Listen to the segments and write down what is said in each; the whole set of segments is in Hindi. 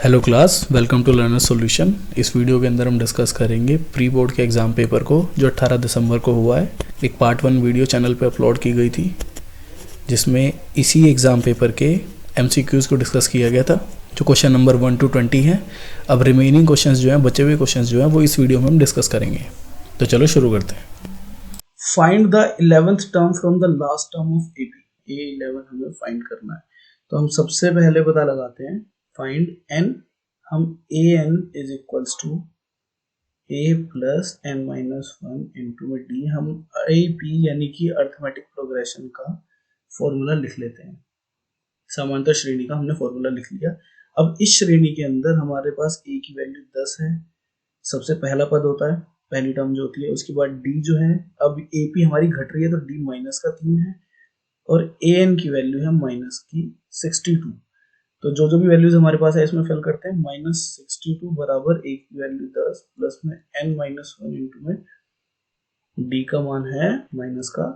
Hello class, welcome to learner solution. इस वीडियो के अंदर हम डिस्कस करेंगे प्री बोर्ड के एग्ज़ाम पेपर को जो 18 दिसंबर को हुआ है। एक पार्ट 1 वीडियो चैनल पे अपलोड की गई थी जिसमें इसी एग्ज़ाम पेपर के एमसीक्यूज़ को डिस्कस किया गया था जो क्वेश्चन नंबर 1 to 20 हैं। अब रिमेनिंग क्वेश्चंस जो हैं, बचे हुए क्वेश्चंस जो हैं, वो इस वीडियो में हम डिस्कस करेंगे। तो चलो शुरू करते हैं। Find the 11th term from the last term of AP. ये 11 हमें फाइंड करना है, तो हम सबसे पहले पता लगाते हैं फाइंड एन। हम A N is equals to A plus N minus one into में डी। हम ए पी यानी कि अर्थमेटिक प्रोग्रेशन का फॉर्मूला लिख लेते हैं। समांतर श्रेणी का हमने फॉर्मूला लिख लिया। अब इस श्रेणी के अंदर हमारे पास ए की वैल्यू 10 है, सबसे पहला पद होता है, पहली टर्म जो होती है। उसके बाद डी जो है, अब ए पी हमारी घट रही है तो डी माइनस का 3 है, और ए एन की वैल्यू है माइनस की 62। तो जो भी वैल्यूज हमारे पास है इसमें फिल करते हैं। माइनस 62 बराबर ए की वैल्यू 10 प्लस में एन माइनस वन इंटू में डी का मान है माइनस का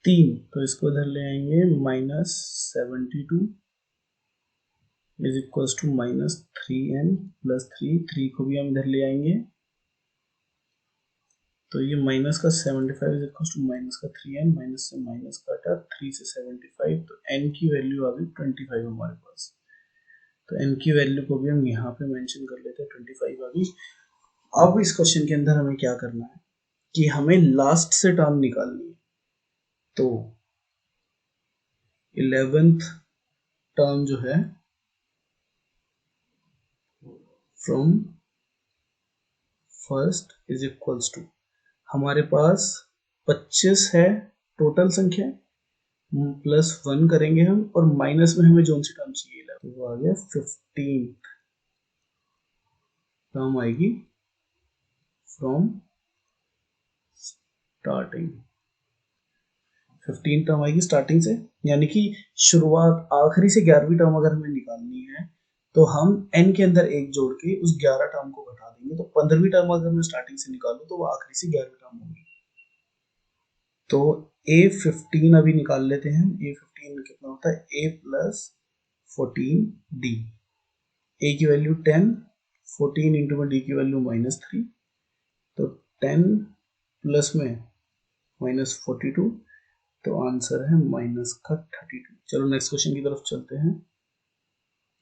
3। तो इसको इधर ले आएंगे, minus 72 is equals to minus 3n plus 3 को भी हम इधर ले आएंगे, तो ये माइनस का 75 इज इक्वल टू माइनस का 3n, माइनस से माइनस काटा 3 से 75, तो n की वैल्यू आ गई 25 हमारे पास। तो n की वैल्यू को भी हम यहाँ पे मेंशन कर लेते हैं, 25 आ गई। अब इस क्वेश्चन के अंदर हमें क्या करना है कि हमें लास्ट से टर्म निकालनी है। तो 11th टर्म जो है from first is equals to, हमारे पास 25 है टोटल संख्या, प्लस 1 करेंगे हम, और माइनस में हमें जो सी टर्म चाहिए तो वो आ गया 15 टर्म आएगी फ्रॉम स्टार्टिंग। 15 टर्म आएगी स्टार्टिंग से, यानी कि शुरुआत आखिरी से 11वीं टर्म अगर हमें निकालनी है तो हम n के अंदर एक जोड़ के उस 11 टर्म को घटा देंगे। तो 15वीं टर्म अगर मैं स्टार्टिंग से निकालूं तो वो आखिरी से 11वीं टर्म होगी। तो A15 अभी निकाल लेते हैं। A15 कितना होता है, A प्लस 14D। A की वैल्यू 10, 14 इंटू में D की वैल्यू माइनस 3, तो 10 प्लस में माइनस 42, तो आंसर है माइनस का 32। चलो नेक्स्ट क्वेश्चन की तरफ चलते हैं।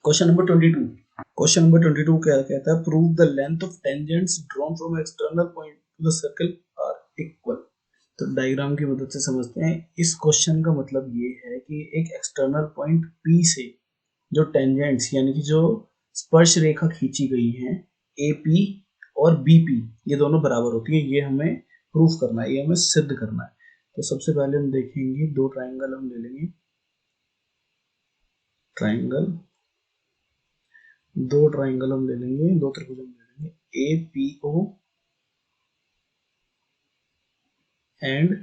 Question number 22। क्वेश्चन नंबर 22 क्या कहता है, prove the length of tangents drawn from external point to the circle are equal. तो डायग्राम की मदद से समझते हैं। इस क्वेश्चन का मतलब ये है कि एक एक्सटर्नल पॉइंट P से जो टेंजेंट्स यानी कि जो स्पर्श रेखा खींची गई है AP और BP, ये दोनों बराबर होती है। ये हमें प्रूफ करना है, ये हमें सिद्ध करना है। तो सबसे पहले हम देखेंगे, दो ट्राइंगल हम ले लेंगे। ट्राइंगल, दो ट्राइंगल हम ले लेंगे, दो त्रिभुज हम ले लेंगे, APO एंड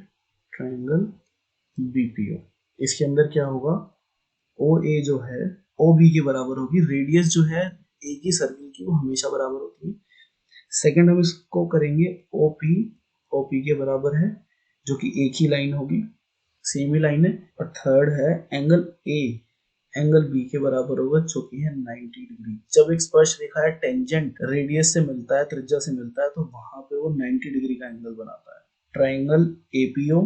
ट्राइंगल BPO। इसके अंदर क्या होगा, OA जो है OB के बराबर होगी। रेडियस जो है एक ही सर्किल की वो हमेशा बराबर होती है। सेकंड हम इसको करेंगे OP के बराबर है, जो कि एक ही लाइन होगी, सेम ही लाइन है। और थर्ड है एंगल A, एंगल B के बराबर होगा, जो कि है 90 डिग्री। जब एक स्पर्श रेखा है टेंजेंट रेडियस से मिलता है, त्रिज्या से मिलता है, तो वहां पे वो 90 डिग्री का एंगल बनाता है। ट्राइंगल APO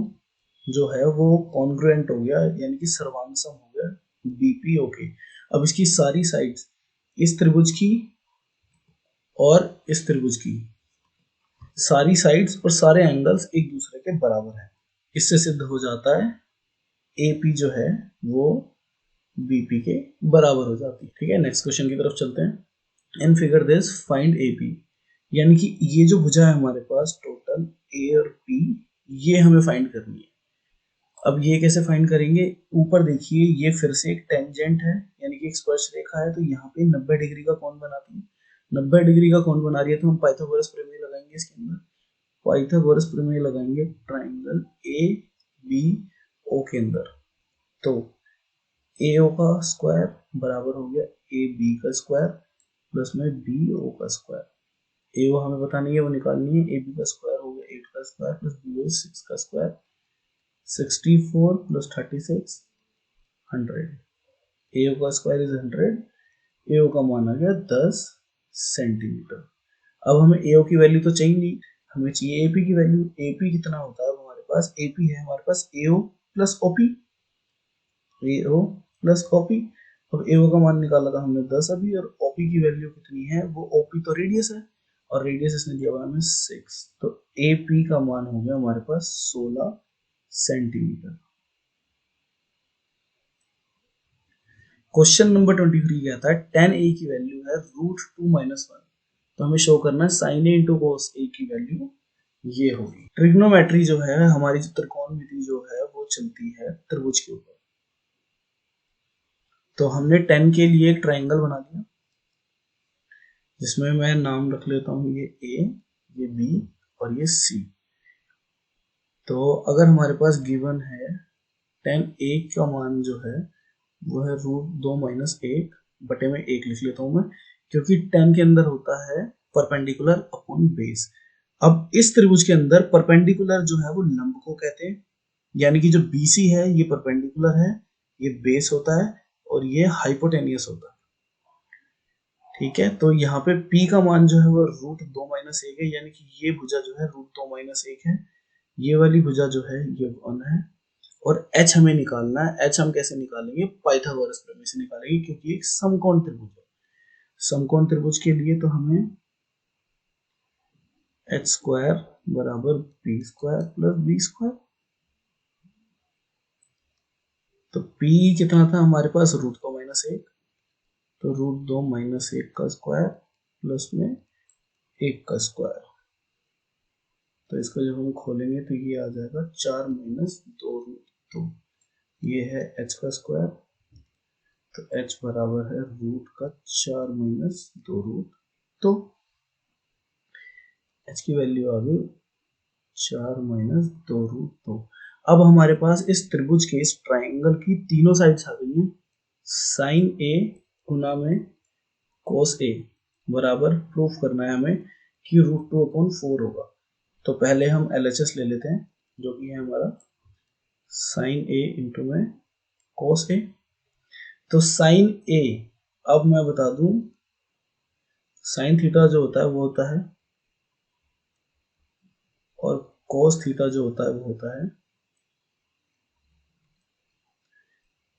जो है वो कॉन्ग्रुएंट हो गया, यानी कि सर्वांगसम हो गया BPO के। अब इसकी सारी साइड्स, इस त्रिभुज की और इस त्रिभुज की सारी साइड्स और सारे एंगल्स एक दूसरे के बराबर है। इससे सिद्ध हो जाता है AP जो है वो BP के बराबर हो जाती है। ठीक है, नेक्स्ट क्वेश्चन की तरफ चलते हैं। In figure this find AP, यानी कि ये जो भुजा है हमारे पास टोटल A और P, ये हमें फाइंड करनी है। अब ये कैसे फाइंड करेंगे, ऊपर देखिए, ये फिर से एक टेंजेंट है, यानी कि एक स्पर्श रेखा है, तो यहाँ पे 90 डिग्री का कोण बनाती है। 90 डिग्री का कोण बना रही है तो हम पाइथागोरस प्रमेय लगाएंगे इसके अंदर। पाइथागोरस प्रमेय लगाएंगे ट्राइंगल ABO के अंदर। तो AO का स्क्वायर बराबर हो गया AB का स्क्वायर प्लस में BO का स्क्वायर। AO हमें पता नहीं है, वो निकालनी है। AB का स्क्वायर हो गया 8 का स्क्वायर प्लस BO 6 का स्क्वायर, 64 प्लस 36 100। AO का स्क्वायर इज 100 AO का मान आ गया 10 सेंटीमीटर। अब हमें AO की वैल्यू तो चाहिए नहीं, हमें चाहिए AP की वैल्यू। AP कितना होता है? अब हमारे पास AP है हमारे पास AO plus OP, AO plus OP। अब AO का मान निकाला था हमने 10 अभी, और OP की वैल्यू कितनी है? वो OP तो रेडियस है, और रेडियस इसने दिया हुआ हमें 6, तो AP का मान हो गया हमारे पास 16 सेंटीमीटर। क्वेश्चन नंबर 23 कहता है tan A की वैल्यू है √2 - 1, तो हमें शो करना है sin A into cos A की वैल्यू ये होगी। ट्रिग्नोमेट्री जो है हमारी, जो त्रिकोणमिति जो है वो चलती है त्रिभुज के ऊपर। तो हमने tan के लिए एक ट्रायंगल बना दिया, जिसमें मैं नाम रख लेता हूँ ये A, ये B और ये C। तो अगर हमारे पास गिवन है tan A का मान जो है वो है √2 - 1 बटे में 1 लिख लेता हूँ मैं, क्योंकि tan के अंदर होता है परपेंडिकुलर अपॉन बेस। अब इस त्रिभुज के अंदर परपेंडिकुलर जो है वो लंब को कहते हैं, यानी कि जो BC है ये परपेंडिकुलर है, ये बेस होता है, और ये हाइपोटेनियस होता है। ठीक है, तो यहाँ पे P का मान जो है वो √2 - 1 है, यानी कि ये भुजा जो है √2 - 1 है, ये वाली भुजा जो है ये 1 है, और H हमें निकालना है। H हम कैसे निकालेंगे? पाइथागोरस प्रमेय से निकालेंगे, क्योंकि एक समकोण त्रिभुज है। समकोण त्रिभुज के लिए तो हमें h² बराबर b² प्लस b²। तो P कितना था हमारे पास? √2 - 1, तो √2 - 1 का स्क्वायर प्लस में 1 का स्क्वायर। तो इसको जब हम खोलेंगे तो ये आ जाएगा 4 - 2√2, ये है h का स्क्वायर, तो h बराबर है रूट का 4 - 2√2। h की वैल्यू आ गई 4 - 2√2। अब हमारे पास इस त्रिभुज के, इस ट्राइंगल की तीनों साइड्स आ गई हैं। साइन A गुना में cos A बराबर प्रूफ करना है हमें कि √2/4 होगा। तो पहले हम LHS ले लेते हैं, जो कि है हमारा साइन A इंटू में cos A। तो साइन A, अब मैं बता दूं, साइन थीटा जो होता है वो होता है, और cos थीटा जो होता है वो होता है,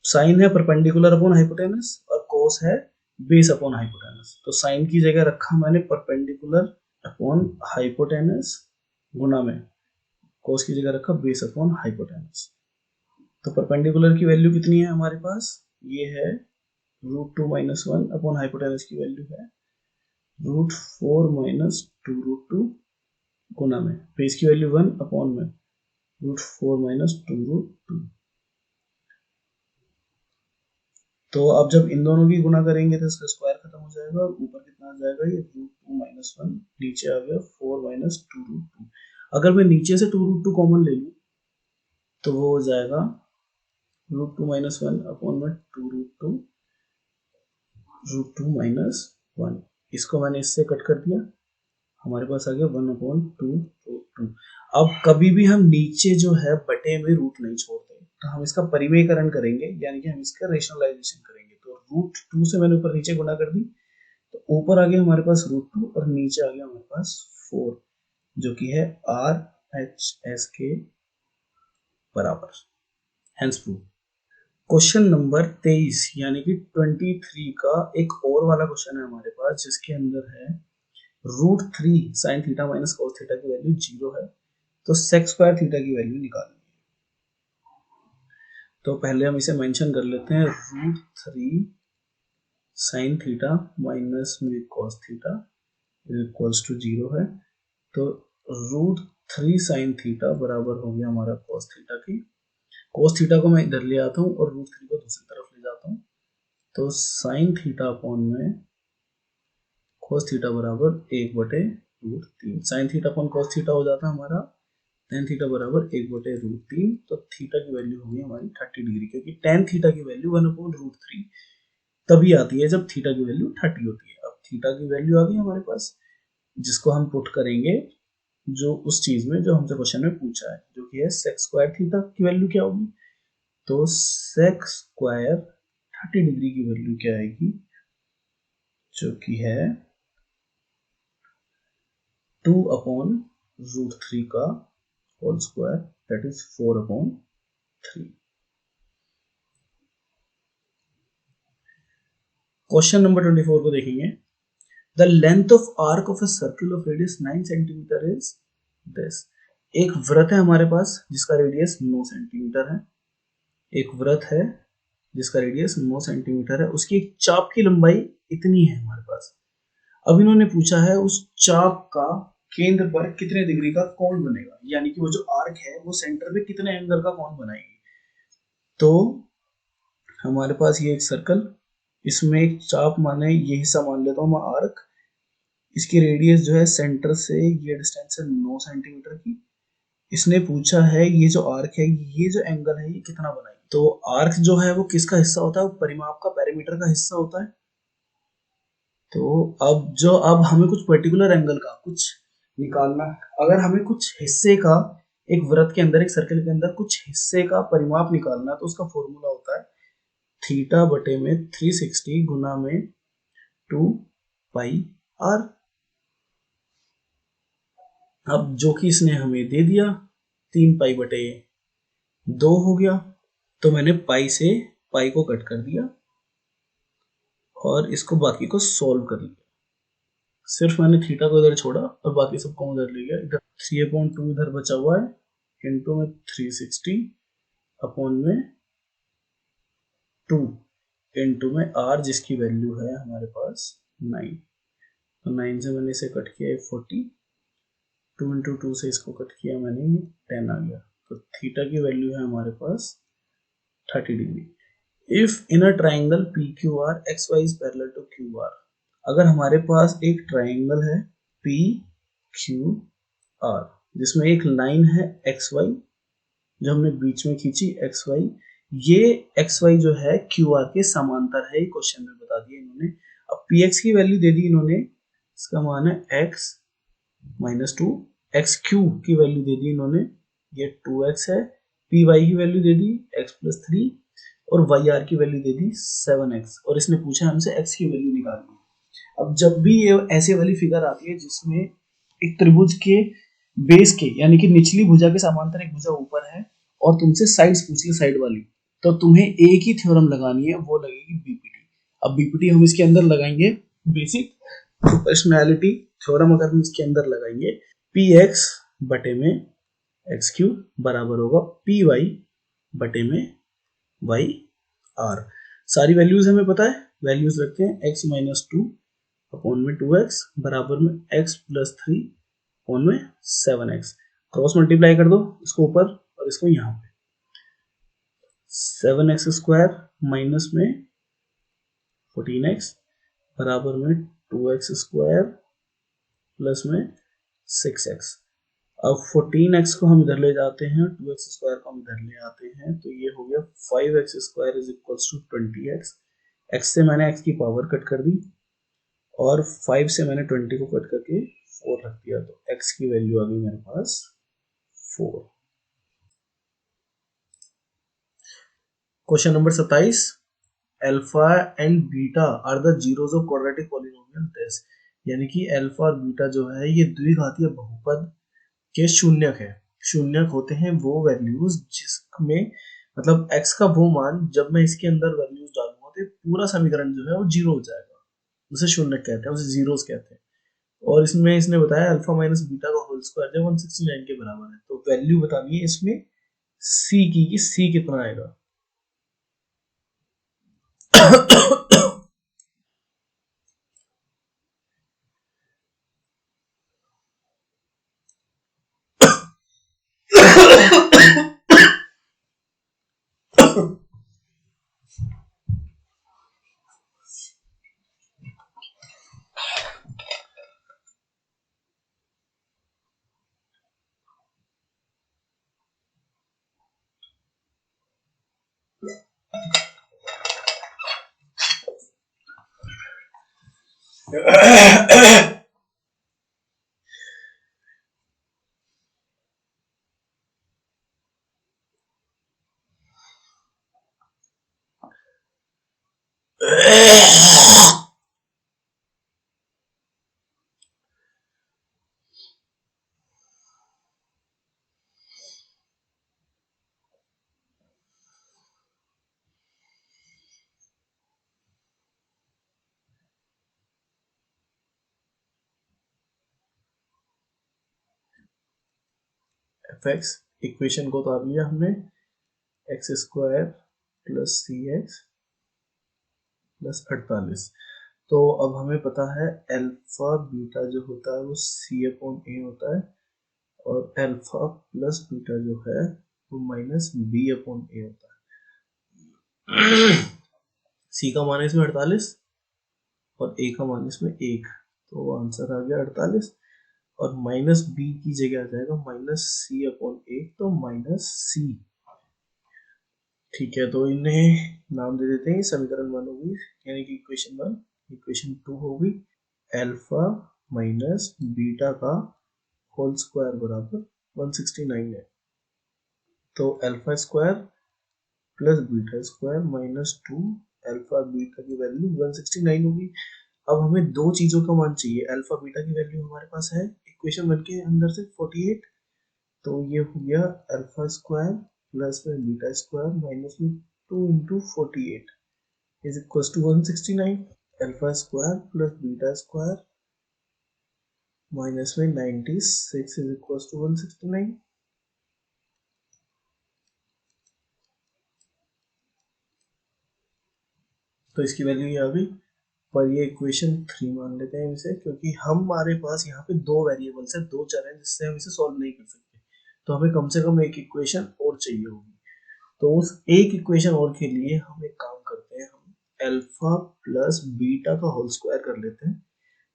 साइन है परपेंडिकुलर अपॉन हाइपोटेनस, और कोस है बेस अपॉन हाइपोटेनस। तो साइन की जगह रखा मैंने परपेंडिकुलर अपॉन हाइपोटेनस गुना में कोस की जगह रखा बेस अपॉन हाइपोटेनस। तो परपेंडिकुलर की वैल्यू कितनी है हमारे पास? ये है √2 - 1 अपॉन हाइपोटेनस की वैल्यू है √4 - 2√2 गुना में बेस की वैल्यू 1 अपॉन में √4 - 2√2। तो अब जब इन दोनों की गुना करेंगे तो इसका स्क्वायर खत्म हो जाएगा, और ऊपर कितना आ जाएगा? ये √2 - 1, नीचे आ गया 4 - 2√2। अगर मैं नीचे से 2√2 कॉमन ले लूं तो वो हो जाएगा √2 - 1 अपॉन में 2√2 √2 - 1। इसको मैंने इससे कट कर दिया, हमारे पास आ गया 1/2√2। अब कभी भी हम नीचे जो है बटे में रूट नहीं छोड़ते, तो हम इसका परिमेयकरण करेंगे, यानी कि हम इसका रेशनलाइजेशन करेंगे। तो √2 से मैंने ऊपर नीचे गुणा कर दी, तो ऊपर आ गया हमारे पास √2, और नीचे आ गया हमारे पास 4, जो कि है RHS के बराबर। Hence prove. क्वेश्चन नंबर 23 यानी कि 23 का एक और वाला क्वेश्चन है हमारे पास, जिसके अंदर है √3 sin theta minus cos theta की वैल्यू 0 है, तो sec स्क्वायर थीटा की वैल्यू निकालनी है। तो पहले हम इसे मेंशन कर लेते हैं, √3 sin थीटा माइनस में cos थीटा इक्वल्स टू 0 है। तो √3 sin थीटा बराबर हो गया हमारा cos थीटा की। cos थीटा को मैं इधर ले आता हूँ और √3 को दूसरी तरफ ले जाता हूँ, तो sin थीटा अपॉन में cos थीटा बराबर 1/√3। sin theta upon cos theta हो जाता है हमारा tan थीटा बराबर 1/√3। तो थीटा की वैल्यू होगी हमारी 30 डिग्री, क्योंकि tan थीटा की वैल्यू 1/√3 तभी आती है जब थीटा की वैल्यू 30 होती है। अब थीटा की वैल्यू आ गई हमारे पास, जिसको हम पुट करेंगे जो उस चीज में जो हमसे क्वेश्चन में पूछा है, जो कि है sec स्क्वायर थीटा की वैल्यू क्या होगी। तो sec स्क्वायर 30 डिग्री की वैल्यू क्या आएगी? जो कि है 2/√3 का whole square, that is 4/3। Question number 24 को देखेंगे। The length of arc of a circle of radius 9 centimetre is this. एक वृत्त है हमारे पास जिसका रेडियस 9 सेंटीमीटर है। एक वृत्त है जिसका रेडियस 9 सेंटीमीटर है, उसकी एक चाप की लंबाई इतनी है हमारे पास। अब इन्होंने पूछा है उस चाप का केंद्र पर कितने डिग्री का कोण बनेगा, यानी कि वो जो आर्क है वो सेंटर पे कितने एंगल का कोण बनाएगी। तो हमारे पास ये एक सर्कल, इसमें एक चाप माने ये हिस्सा मान लेता हूँ मैं आर्क, इसकी रेडियस जो है सेंटर से ये डिस्टेंस है 9 सेंटीमीटर की। इसने पूछा है ये जो आर्क है ये जो एंगल है ये कितना बनाएगी। तो आर्क जो है वो किसका हिस्सा होता है, वो परिमाप का पैरामीटर का हिस्सा होता है। तो अब हमें कुछ पर्टिकुलर एंगल का कुछ निकालना है। अगर हमें कुछ हिस्से का एक वृत्त के अंदर, एक सर्कल के अंदर कुछ हिस्से का परिमाप निकालना है तो उसका फॉर्मूला होता है थीटा बटे में 360 गुना में 2 पाई आर। अब जो कि इसने हमें दे दिया 3 पाई बटे 2 हो गया, तो मैंने पाई से पाई को कट कर दिया और इसको बाकी को सॉल्व कर लिया। सिर्फ मैंने थीटा को इधर छोड़ा और बाकी सबको उधर ले गया। इधर 3/2 इधर बचा हुआ है, इनटू में 360 अपॉन में 2 इनटू में r जिसकी वैल्यू है हमारे पास 9। तो 9 से मैंने इसे कट किया 40, 2 इंटू 2 से इसको कट किया मैंने 10 आ गया। तो थीटा की वैल्यू है हमारे पास 30 degree. If in a triangle P Q R X Y is parallel to Q R, अगर हमारे पास एक ट्राइंगल है पी क्यू आर जिसमें एक लाइन है एक्स वाई जो हमने बीच में खींची एक्स वाई, ये एक्स वाई जो है क्यू आर के समांतर है, क्वेश्चन में बता दिया इन्होंने। अब पी एक्स की वैल्यू दे दी इन्होंने, इसका मान है एक्स माइनस 2, एक्स क्यू की वैल्यू दे दी इन्होंने, ये 2x है, पी वाई की वैल्यू दे दी x प्लस 3 और वाई आर की वैल्यू दे दी 7x, और इसने पूछा हमसे x की वैल्यू निकालनी। अब जब भी ये ऐसे वाली फिगर आती है जिसमें एक त्रिभुज के बेस के यानी कि निचली भुजा के समांतर एक भुजा ऊपर है और तुमसे साइड्स पूछ ले साइड वाली, तो तुम्हें एक ही थ्योरम लगानी है, वो लगेगी बीपीटी। अब बीपीटी हम इसके अंदर लगाएंगे, बेसिक प्रोपोर्शनैलिटी थ्योरम अगर हम इसके अंदर लगाएंगे, पी एक्स बटे में एक्स क्यू बराबर होगा पी वाई बटे में वाई आर। सारी वैल्यूज हमें पता है, वैल्यूज रखते हैं x माइनस 2 अपॉन में 2x बराबर में x प्लस 3 अपॉन में 7x। क्रॉस मल्टीप्लाई कर दो इसको ऊपर और इसको यहाँ पे, 7x स्क्वायर माइनस में 14x बराबर में 2x स्क्वायर प्लस में 6x। अब 14x को हम इधर ले जाते हैं, 2x स्क्वायर को हम इधर ले आते हैं, तो ये हो गया 5x square is equals to 20x। x से मैंने x की पावर कट कर दी और 5 से मैंने 20 को कट करके 4 रख दिया, तो x की वैल्यू आ गई मेरे पास 4। Question number 27, alpha and beta are the zeros of quadratic polynomial this, यानी कि अल्फा और बीटा जो है ये द्विघातीय बहुपद के शून्यक है। शून्यक होते हैं वो वैल्यूज जिसमें मतलब x का वो मान जब मैं इसके अंदर वैल्यूज डालूंगा तो पूरा समीकरण जो है वो जीरो हो जाएगा, उसे शून्यक कहते हैं, उसे जीरोस कहते हैं। और इसमें इसने बताया अल्फा माइनस बीटा का होल स्क्वायर जो 169 के बराबर है। तो वैल्यू बतानी है इसमें c की कि c कितना आएगा। एफ एक्स, इक्वेशन को उतार लिया हमने, एक्स स्क्वायर प्लस सी एक्स प्लस 48। तो अब हमें पता है अल्फा बीटा जो होता है वो सी अपॉन ए होता है, और अल्फा प्लस बीटा जो है वो माइनस बी अपॉन ए होता है। सी का मान इसमें 48 और ए का मान इसमें 1, तो आंसर आ गया 48, और माइनस बी की जगह आ जाएगा माइनस सी अपॉन 1, तो माइनस सी। ठीक है, तो इन्हें नाम दे देते हैं, समीकरण 1 होगी, यानी कि इक्वेशन 1। इक्वेशन 2 होगी अल्फा माइनस बीटा का होल स्क्वायर बराबर 169 है। तो alpha square plus beta square minus 2, alpha beta की वैल्यू 169 होगी। अब हमें दो चीजों का मान चाहिए। अल्फा बीटा की वैल्यू हमारे पास है इक्वेशन 1 के अंदर से 48, तो ये हो गया अल्फा स्क्वायर प्लस में बीटा स्क्वायर माइनस में 2 into 48 is equal to 169। Alpha square plus beta square minus में 96 इज इक्वल टू 169। तो इसकी वैल्यू ये आ गई, पर ये इक्वेशन 3 मान लेते हैं इसे, क्योंकि हमारे पास यहाँ पे दो वेरिएबल्स है, दो चर हैं, जिससे हम इसे सॉल्व नहीं कर सकते। तो हमें कम से कम एक इक्वेशन और चाहिए होगी। तो उस एक इक्वेशन और के लिए हम एक काम करते हैं, हम अल्फा प्लस बीटा का होल स्क्वायर कर लेते हैं,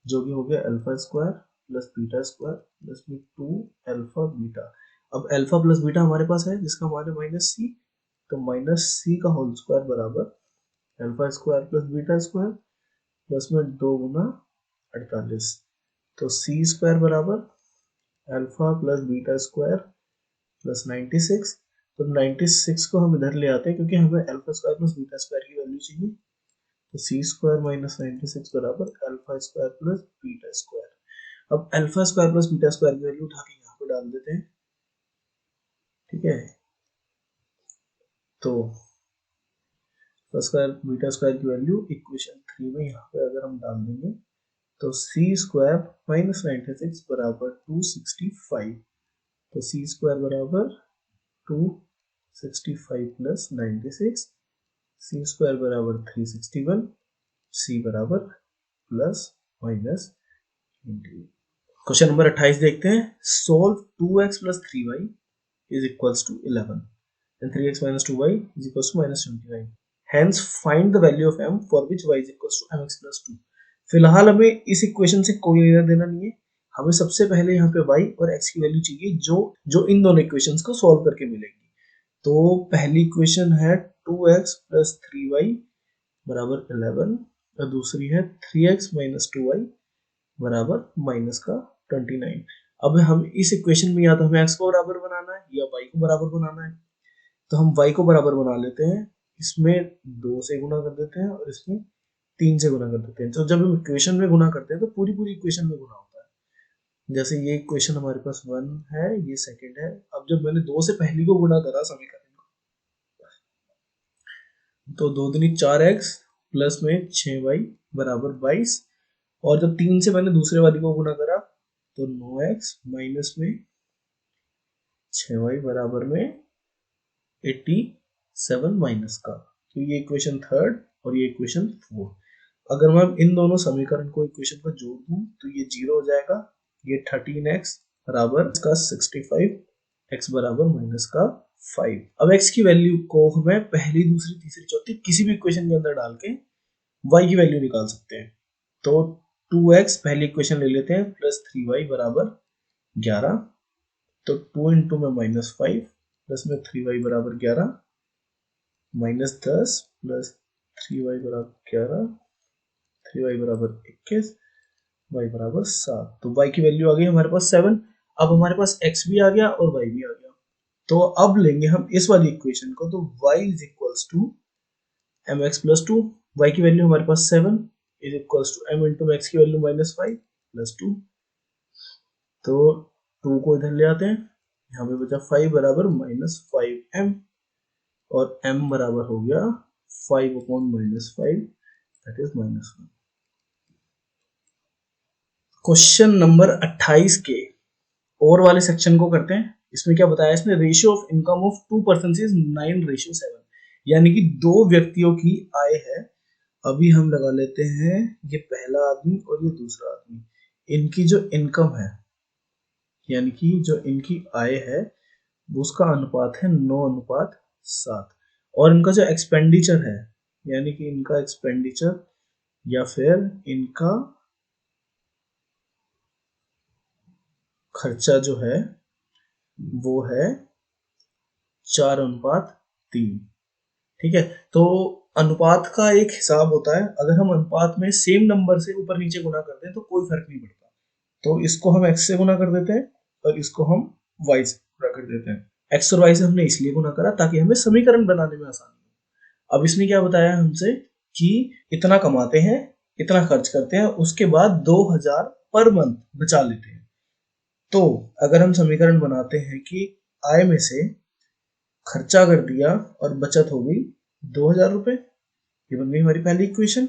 जो कि हो गया alpha square plus beta square plus में 2 अल्फा बीटा। अब अल्फा प्लस बीटा हमारे पास है जिसका मान है माइनस सी, तो माइनस सी का होल स्क्वायर बराबर alpha square plus beta square plus में 2 गुना 48। तो सी स्क्वायर बराबर alpha plus beta square plus 96। तो 96 को हम इधर ले आते हैं, क्योंकि हमें alpha square plus beta square की वैल्यू चाहिए। तो सी स्क्वायर माइनस 96 बराबर alpha square plus beta square. अब alpha square plus beta square की वैल्यू उठा के यहाँ पे डाल देते हैं। ठीक है, तो स्क्वायर बीटा स्क्वायर की वैल्यू इक्वेशन 3 में यहाँ पे अगर हम डाल देंगे, तो सी स्क्वायर माइनस 96 बराबर 265। तो सी स्क्वायर बराबर 265 प्लस 96, सी स्क्वायर बराबर 361, सी बराबर प्लस माइनस 28। क्वेश्चन नंबर 28 देखते हैं। Solve 2x plus 3y is equals to 11 and 3x minus 2y is equals to minus 29. Hence find the value of m for which y is equals to mx plus 2. फिलहाल हमें इस इक्वेशन से कोई लेना देना नहीं है, हमें सबसे पहले यहाँ पे y और x की वैल्यू चाहिए जो इन दोनों इक्वेशंस को सॉल्व करके मिलेगी। तो पहली इक्वेशन है 2x प्लस 3y बराबर 11 और दूसरी है 3x माइनस 2y बराबर माइनस का 29। अब हम इस इक्वेशन में या तो हमें x को बराबर बनाना है या y को बराबर बनाना है। तो हम y को बराबर बना लेते हैं, इसमें 2 से गुना कर देते हैं और इसमें 3 से गुना कर देते हैं। तो जब हम इक्वेशन में गुना करते हैं तो पूरी पूरी इक्वेशन में गुना होता है। जैसे ये इक्वेशन हमारे पास 1 है, ये सेकंड है। अब जब मैंने 2 से पहली को गुना करा समीकरण को, तो 2 दूनी 4x प्लस में 6y बराबर 22, और जब 3 से मैंने दूसरे वाली को गुना करा तो 9x माइनस में 6y बराबर में 87 माइनस का। तो ये इक्वेशन 3 और ये इक्वेशन 4। अगर मैं इन दोनों समीकरण को इक्वेशन को जोड़ दूं तो ये 0 हो जाएगा। ये 13x बराबर का 65, x बराबर माइनस का 5। अब x की वैल्यू को हमें पहली दूसरी तीसरी चौथी किसी भी इक्वेशन के अंदर डाल के y की वैल्यू निकाल सकते हैं। तो 2x पहली इक्वेशन ले लेते हैं प्लस 3y बराबर 11। तो 2 इंटू में माइनस 5 प्लस में 3y बराबर 11 माइनस 10 प्लस 3y बराबर 11, 3y बराबर 21, y बराबर 7। तो y की वैल्यू आ गई हमारे पास 7। अब हमारे पास x भी आ गया और y भी आ गया। तो अब लेंगे हम इस वाली इक्वेशन को, तो y is equals to mx plus 2। y की वैल्यू हमारे पास 7 is equals to m into x की वैल्यू माइनस 5 प्लस 2। तो 2 को इधर ले आते हैं, यहाँ पे बचा 5 बराबर माइनस 5m, और m बराबर हो गया 5 upon minus 5 that is minus 1। Question number 28 के और वाले सेक्शन को करते हैं। इसमें क्या बताया इसने, ratio of income of 2 person is 9:7, यानी कि 2 व्यक्तियों की आय है। अभी हम लगा लेते हैं ये पहला आदमी और ये दूसरा आदमी, इनकी जो इनकम है यानी कि जो इनकी आय है उसका अनुपात है 9:7, और इनका जो एक्सपेंडिचर है यानी कि इनका एक्सपेंडिचर या फिर इनका खर्चा जो है वो है 4:3। ठीक है, तो अनुपात का एक हिसाब होता है, अगर हम अनुपात में सेम नंबर से ऊपर नीचे गुना करते हैं तो कोई फर्क नहीं पड़ता, तो इसको हम x से गुना कर देते हैं और इसको हम y से गुना कर देते हैं। x और y से हमने इसलिए गुना करा ताकि हमें समीकरण बनाने में आसानी हो। अब इसने क्या बताया हमसे कि इतना कमाते हैं, इतना खर्च करते हैं, उसके बाद 2000 पर मंथ बचा लेते हैं। तो अगर हम समीकरण बनाते हैं कि आय में से खर्चा कर दिया और बचत हो गई 2000 रुपए, ये बन गई हमारी पहली इक्वेशन,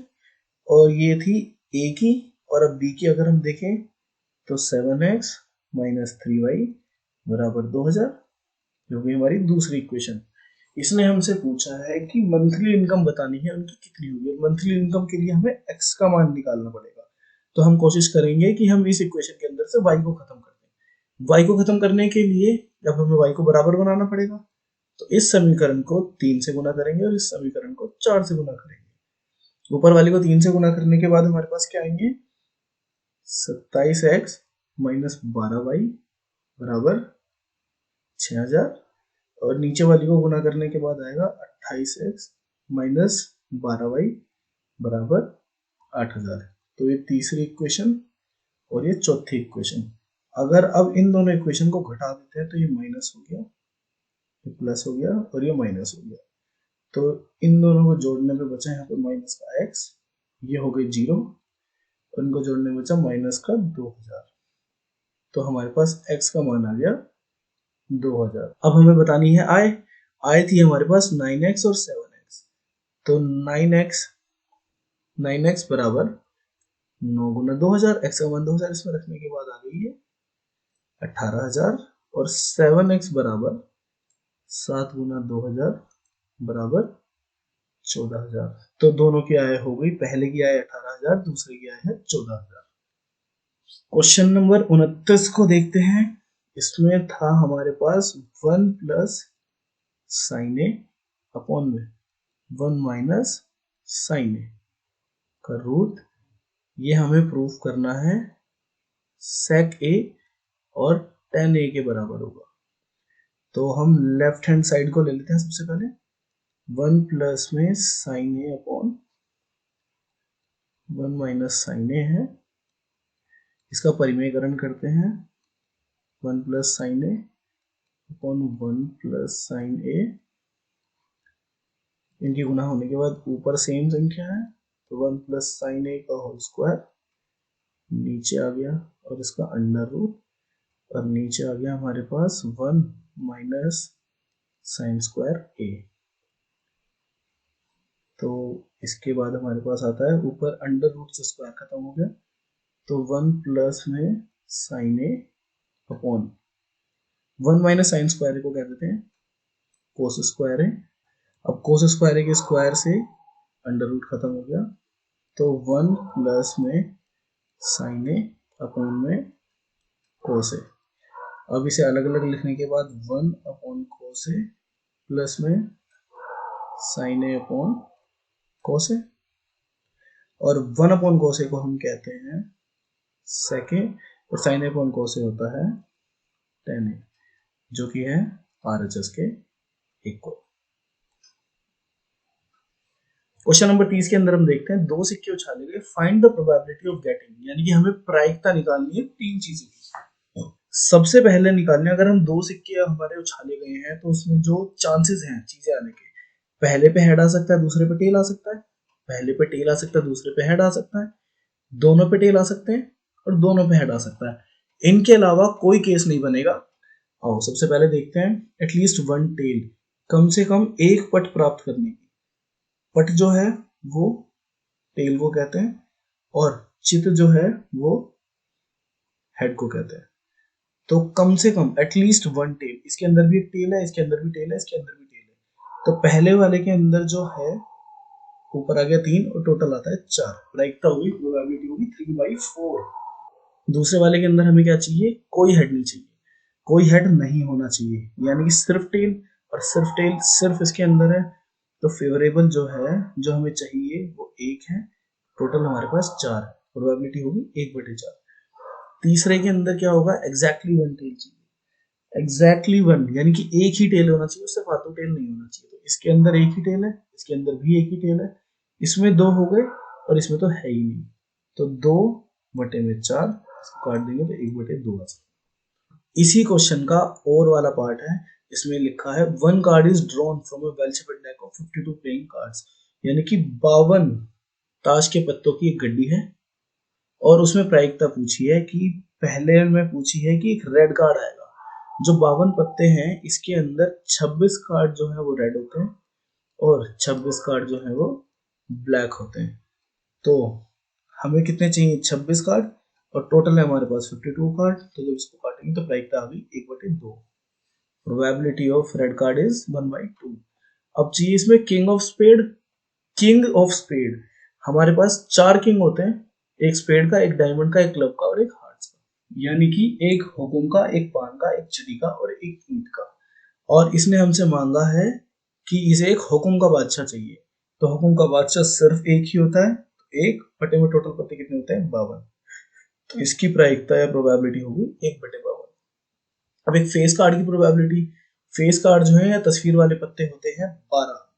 और ये थी ए की, और अब बी की अगर हम देखें तो 7x - 3y बराबर 2000, जो कि हमारी दूसरी इक्वेशन। इसने हमसे पूछा है कि मंथली इनकम बतानी है उनकी कितनी होगी। मंथली इनकम के लिए हमें x का मान निकालना पड़ेगा, तो हम कोशिश करेंगे कि हम इस इक्वेशन के अंदर से y को खत्म कर दें। y को खत्म करने के लिए जब हमें y को बराबर बनाना पड़ेगा, तो इस समीकरण को 3 से गुना करेंगे और इस समीकरण को 4 से गुना करेंगे। ऊपर वाले को 3 से गुना करने के बाद हमारे पास क्या आएंगे, 27x - 12y बराबर 6000, और नीचे वाली को गुना करने के बाद आएगा 28x - 12y बराबर 8000। तो ये तीसरी इक्वेशन और ये चौथी इक्वेशन। अगर अब इन दोनों इक्वेशन को घटा देते हैं तो ये माइनस हो गया, ये प्लस हो गया और ये माइनस हो गया, तो इन दोनों को जोड़ने पे बचा यहाँ पे माइनस का x, ये हो गई 0, और इनको जोड़ने में बचा माइनस का 2000, तो हमारे पास x का मान आ गया 2000। अब हमें बतानी है आय। आय थी हमारे पास 9x और 7x, तो 9x बराबर 9 गुना 2000, x का मान 2000 इसमें रखने के बाद आ गई है 18000, और 7x बराबर 7 गुना 2000 बराबर 14000। तो दोनों की आय हो गई, पहले की आय 18000, दूसरे की आय है 14000। क्वेश्चन नंबर 29 को देखते हैं। इसमें था हमारे पास 1 प्लस साइन ए अपॉन में 1 माइनस साइन ए का रूट, ये हमें प्रूफ करना है सेक ए और टेन ए के बराबर होगा। तो हम लेफ्ट हैंड साइड को ले लेते हैं सबसे पहले, 1 प्लस में साइन ए अपॉन 1 माइनस साइन ए है, इसका परिमेयकरण करते हैं, 1 प्लस साइन ए अपॉन 1 प्लस साइन ए, इनकी गुना होने के बाद ऊपर सेम संख्या है, तो 1 प्लस साइन ए का होल स्क्वायर नीचे आ गया, और इसका अंडर रूट, और नीचे आ गया हमारे पास 1 माइनस साइन स्क्वायर ए। तो इसके बाद हमारे पास आता है ऊपर अंडर रूट से स्क्वायर खत्म हो गया, तो 1 प्लस में साइन ए अपॉन 1 माइनस साइन स्क्वायर ए को कह देते हैं कोस स्क्वायर ए। अब कोस स्क्वायर ए के स्क्वायर से अंडर रूट खत्म हो गया, तो 1 प्लस में साइन ए अपॉन में कोस ए। अब इसे अलग अलग लिखने के बाद 1 अपॉन कोस ए प्लस में साइन ए अपॉन कोस ए, और 1 अपॉन कोस ए को हम कहते हैं सेक ए, और साइन ए अपॉन कोस ए होता है टेन ए, जो कि है RHS के इक्वल। क्वेश्चन नंबर 30 के अंदर हम देखते हैं दो सिक्के उछाले गए, find the probability of getting, यानी कि हमें प्रायिकता निकालनी है तीन चीजों की। सबसे पहले निकालने, अगर हम दो सिक्के हमारे उछाले गए हैं तो उसमें जो चांसेस हैं चीजें आने के, पहले पे हेड आ सकता है, दूसरे पे टेल आ सकता है, पहले पे टेल आ सकता है, दूसरे पे हेड आ सकता है, दोनों पे टेल आ सकते हैं, और दोनों पे हेड आ सकता है। इनके अलावा कोई केस नहीं बनेगा। आओ सबसे पहले देखते हैं एटलीस्ट वन टेल, कम से कम एक पट प्राप्त करने की। पट जो है वो टेल को कहते हैं, और चित्र जो है वो हेड को कहते हैं। तो कम से कम एटलीस्ट वन टेल, इसके अंदर भी एक टेल है, इसके अंदर भी टेल है, इसके अंदर भी टेल है। तो पहले वाले के अंदर जो है ऊपर आ गया 3 और टोटल आता है 4, प्रायिकता होगी, प्रोबेबिलिटी होगी 3/4। दूसरे वाले के अंदर हमें क्या चाहिए, कोई हेड नहीं चाहिए, कोई हेड नहीं होना चाहिए, यानी कि सिर्फ टेल, और सिर्फ टेल सिर्फ इसके अंदर है। तो फेवरेबल जो है, जो हमें चाहिए वो 1 है, टोटल हमारे पास 4 है, प्रोबेबिलिटी होगी 1/4। तीसरे के अंदर क्या होगा, एग्जैक्टली वन टेल चाहिए, एग्जैक्टली वन, यानी कि एक ही टेल होना चाहिए, उससे फालतू टेल नहीं होना चाहिए। तो इसके अंदर एक ही टेल है, इसके अंदर भी एक ही टेल है, इसमें 2 हो गए और इसमें तो है ही नहीं। तो 2/4, इसको काट देंगे तो 1/2 आ जाएगा। इसी क्वेश्चन का और वाला पार्ट है, इसमें लिखा है 1 card is drawn from a well shaped deck of 52 playing cards, यानी कि 52 ताश के पत्तों की एक गड्डी है, और उसमें प्रायिकता पूछी है कि पहले में पूछी है कि एक रेड कार्ड आएगा। जो 52 पत्ते हैं इसके अंदर 26 कार्ड जो है वो रेड होते हैं और 26 कार्ड जो है वो ब्लैक होते हैं। तो हमें कितने चाहिए, 26 कार्ड, और टोटल है हमारे पास 52 कार्ड। तो जब इसको काटेंगे तो प्रायिकता आ गई 1/2। Probability of red card is 1/2। अब चाहिए इसमें king of spade. King of spade, हमारे पास 4 किंग होते हैं, एक स्पेड का, एक डायमंड का, एक क्लब का और एक हार्ट्स का, यानी कि एक हुकुम का, एक पान का, एक चिड़ी का और एक ईंट का। और इसने हमसे मांगा है कि इसे एक हुकुम का बादशाह चाहिए। तो हुकुम का बादशाह सिर्फ एक ही होता है, तो एक बटे में टोटल पत्ते कितने होते हैं, 52। तो इसकी प्रायिकता या प्रोबेबिलिटी होगी 1/52। अब एक फेस कार्ड की प्रोबेबिलिटी, फेस कार्ड जो है या तस्वीर वाले पत्ते होते हैं 12,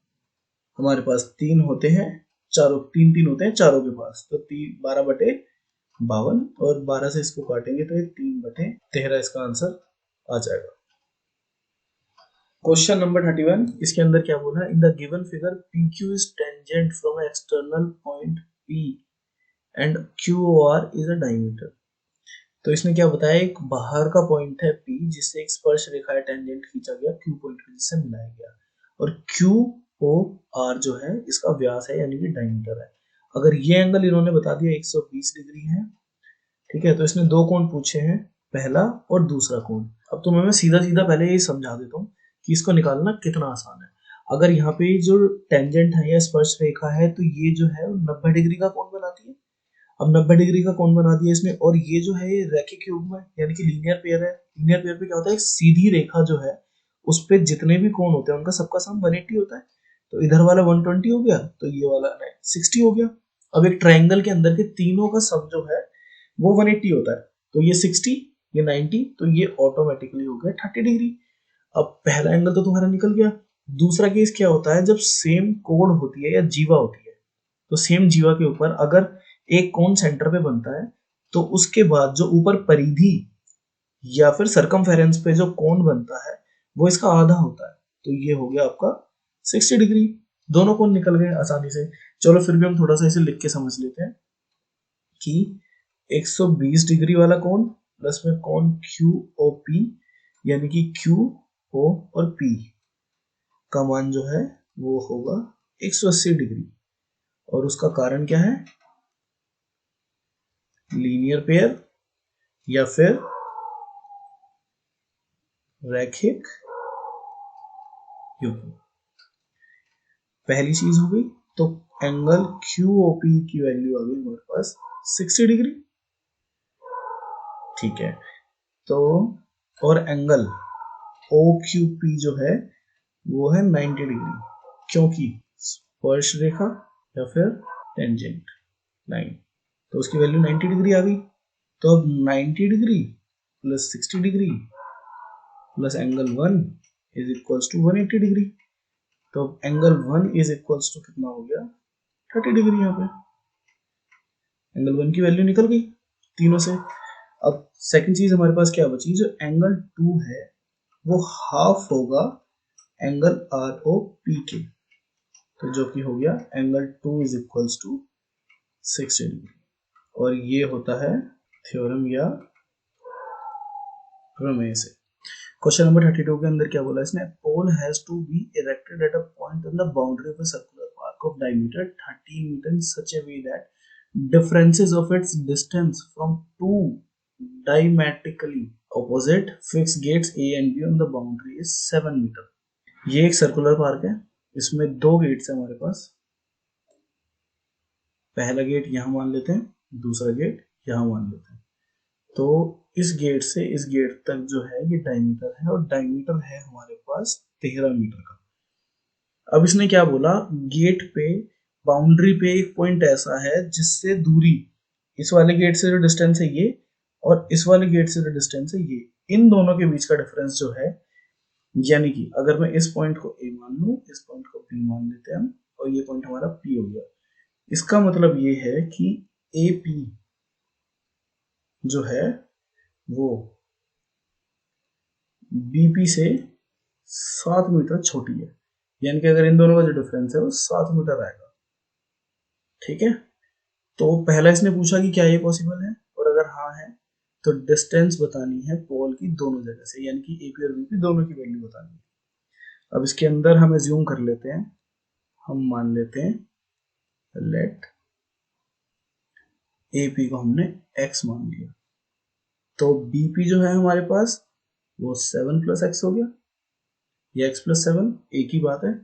हमारे पास 3 होते हैं, चारों 3 होते हैं चारों के पास, तो 12/52, और 12 से इसको काटेंगे तो ये 3/13 इसका आंसर आ जाएगा। क्वेश्चन नंबर 31, इसके अंदर क्या बोला है, in the given figure PQ is tangent from external point P and QOR is a diameter. तो इसने क्या बताया, एक बाहर का पॉइंट है P जिससे एक स्पर्श रेखा टेंजेंट खींचा गया Q पॉइंट को, जिससे मिलाया गया, और QOR जो है इसका व्यास है, यानी कि डायमीटर है। अगर ये एंगल इन्होंने बता दिया 120 डिग्री है, ठीक है, तो इसने 2 कोण पूछे हैं, पहला और दूसरा कोण। अब तुम्हें मैं सीधा सीधा पहले ये समझा देता हूँ कि इसको निकालना कितना आसान है। अगर यहाँ पे जो टेंजेंट है या स्पर्श रेखा है, तो ये जो है 90 डिग्री का कोण बनाती है। अब 90 डिग्री का कोण बना दिया इसने, और ये जो है ये रैखिक युग्म है, यानी कि लीनियर पेयर है। लीनियर पेयर पे क्या होता है, एक सीधी रेखा जो है उस पे जितने भी कोण होते हैं उनका सबका सम 180 होता है। तो इधर वाला 120 हो गया, तो ये वाला 60 हो गया। अब एक ट्राइंगल के अंदर के तीनों का सम जो है वो 180 होता है, तो ये 60, ये 90, तो ये ऑटोमेटिकली हो गया 30 डिग्री। अब पहला एंगल तो तुम्हारा निकल गया। दूसरा केस क्या होता है, जब सेम कोण होती है या जीवा होती है, तो सेम जीवा के ऊपर अगर एक कोण सेंटर पे बनता है, तो उसके बाद जो ऊपर परिधि या फिर सरकमफेरेंस पे जो कोण बनता है वो इसका आधा होता है। तो ये हो गया आपका 60 डिग्री। दोनों कोण निकल गए आसानी से। चलो फिर भी हम थोड़ा सा इसे लिख के समझ लेते हैं कि 120 डिग्री वाला कोण प्लस में कोण QOP, यानी कि QO और P का मान जो है वो होगा 180 डिग्री। और उसका कारण क्या है, लीनियर पेयर या फिर रैखिक युग्म। पहली चीज हो गई, तो एंगल QOP की वैल्यू आ गई हमारे पास 60 डिग्री, ठीक है। तो और एंगल OQP जो है वो है 90 डिग्री, क्योंकि स्पर्श रेखा या फिर टेंजेंट लाइन, तो उसकी वैल्यू 90 डिग्री आ गई। तो अब 90 degree plus 60 degree plus angle 1 is equals to 180 degree. तो अब एंगल 1 इज इक्वल्स टू कितना हो गया, 30 डिग्री। यहाँ पे एंगल 1 की वैल्यू निकल गई तीनों से। अब सेकंड चीज हमारे पास क्या बची, जो एंगल 2 है वो हाफ होगा एंगल ROP के, तो जो कि हो गया angle 2 is equals to 60 degree. और ये होता है थ्योरम या प्रमेय से। क्वेश्चन नंबर 32 के अंदर क्या बोला इसने, pole has to be erected at a point on the boundary of a circular arc of diameter 30 metre in such a way that differences of its distance from two diametrically opposite fixed gates A and B on the boundary is 7 metre. ये एक सर्कुलर पार्क है, इसमें 2 गेट्स है हमारे पास। पहला गेट यहाँ मान लेते हैं, दूसरा गेट यहाँ मान लेते हैं। तो इस गेट से इस गेट तक जो है ये डायमीटर है, और डायमीटर है हमारे पास 13 मीटर का। अब इसने क्या बोला, गेट पे बाउंड्री पे एक पॉइंट ऐसा है जिससे दूरी, इस वाले गेट से जो डिस्टेंस है ये, और इस वाले गेट से जो डिस्टेंस है ये, इन दोनों के बीच का डिफरेंस जो है, यानी कि अगर मैं इस पॉइंट को A मान लूं, इस पॉइंट को B मान लेते हैं हम, और ये पॉइंट हमारा P हो गया। इसका मतलब ये है कि AP जो है वो BP से 7 मीटर छोटी है, यानी कि अगर इन दोनों का जो डिफरेंस है वो 7 मीटर आएगा। ठीक है, तो पहला इसने पूछा कि क्या ये पॉसिबल है, और अगर हाँ है तो डिस्टेंस बतानी है पोल की दोनों जगह से, यानी कि AP और BP दोनों की वैल्यू बतानी है। अब इसके अंदर हम एज्यूम कर लेते हैं, हम मान लेते हैं लेट AP को हमने x मान लिया, तो BP जो है हमारे पास वो 7 प्लस एक्स हो गया, ये x प्लस 7 एक ही बात है।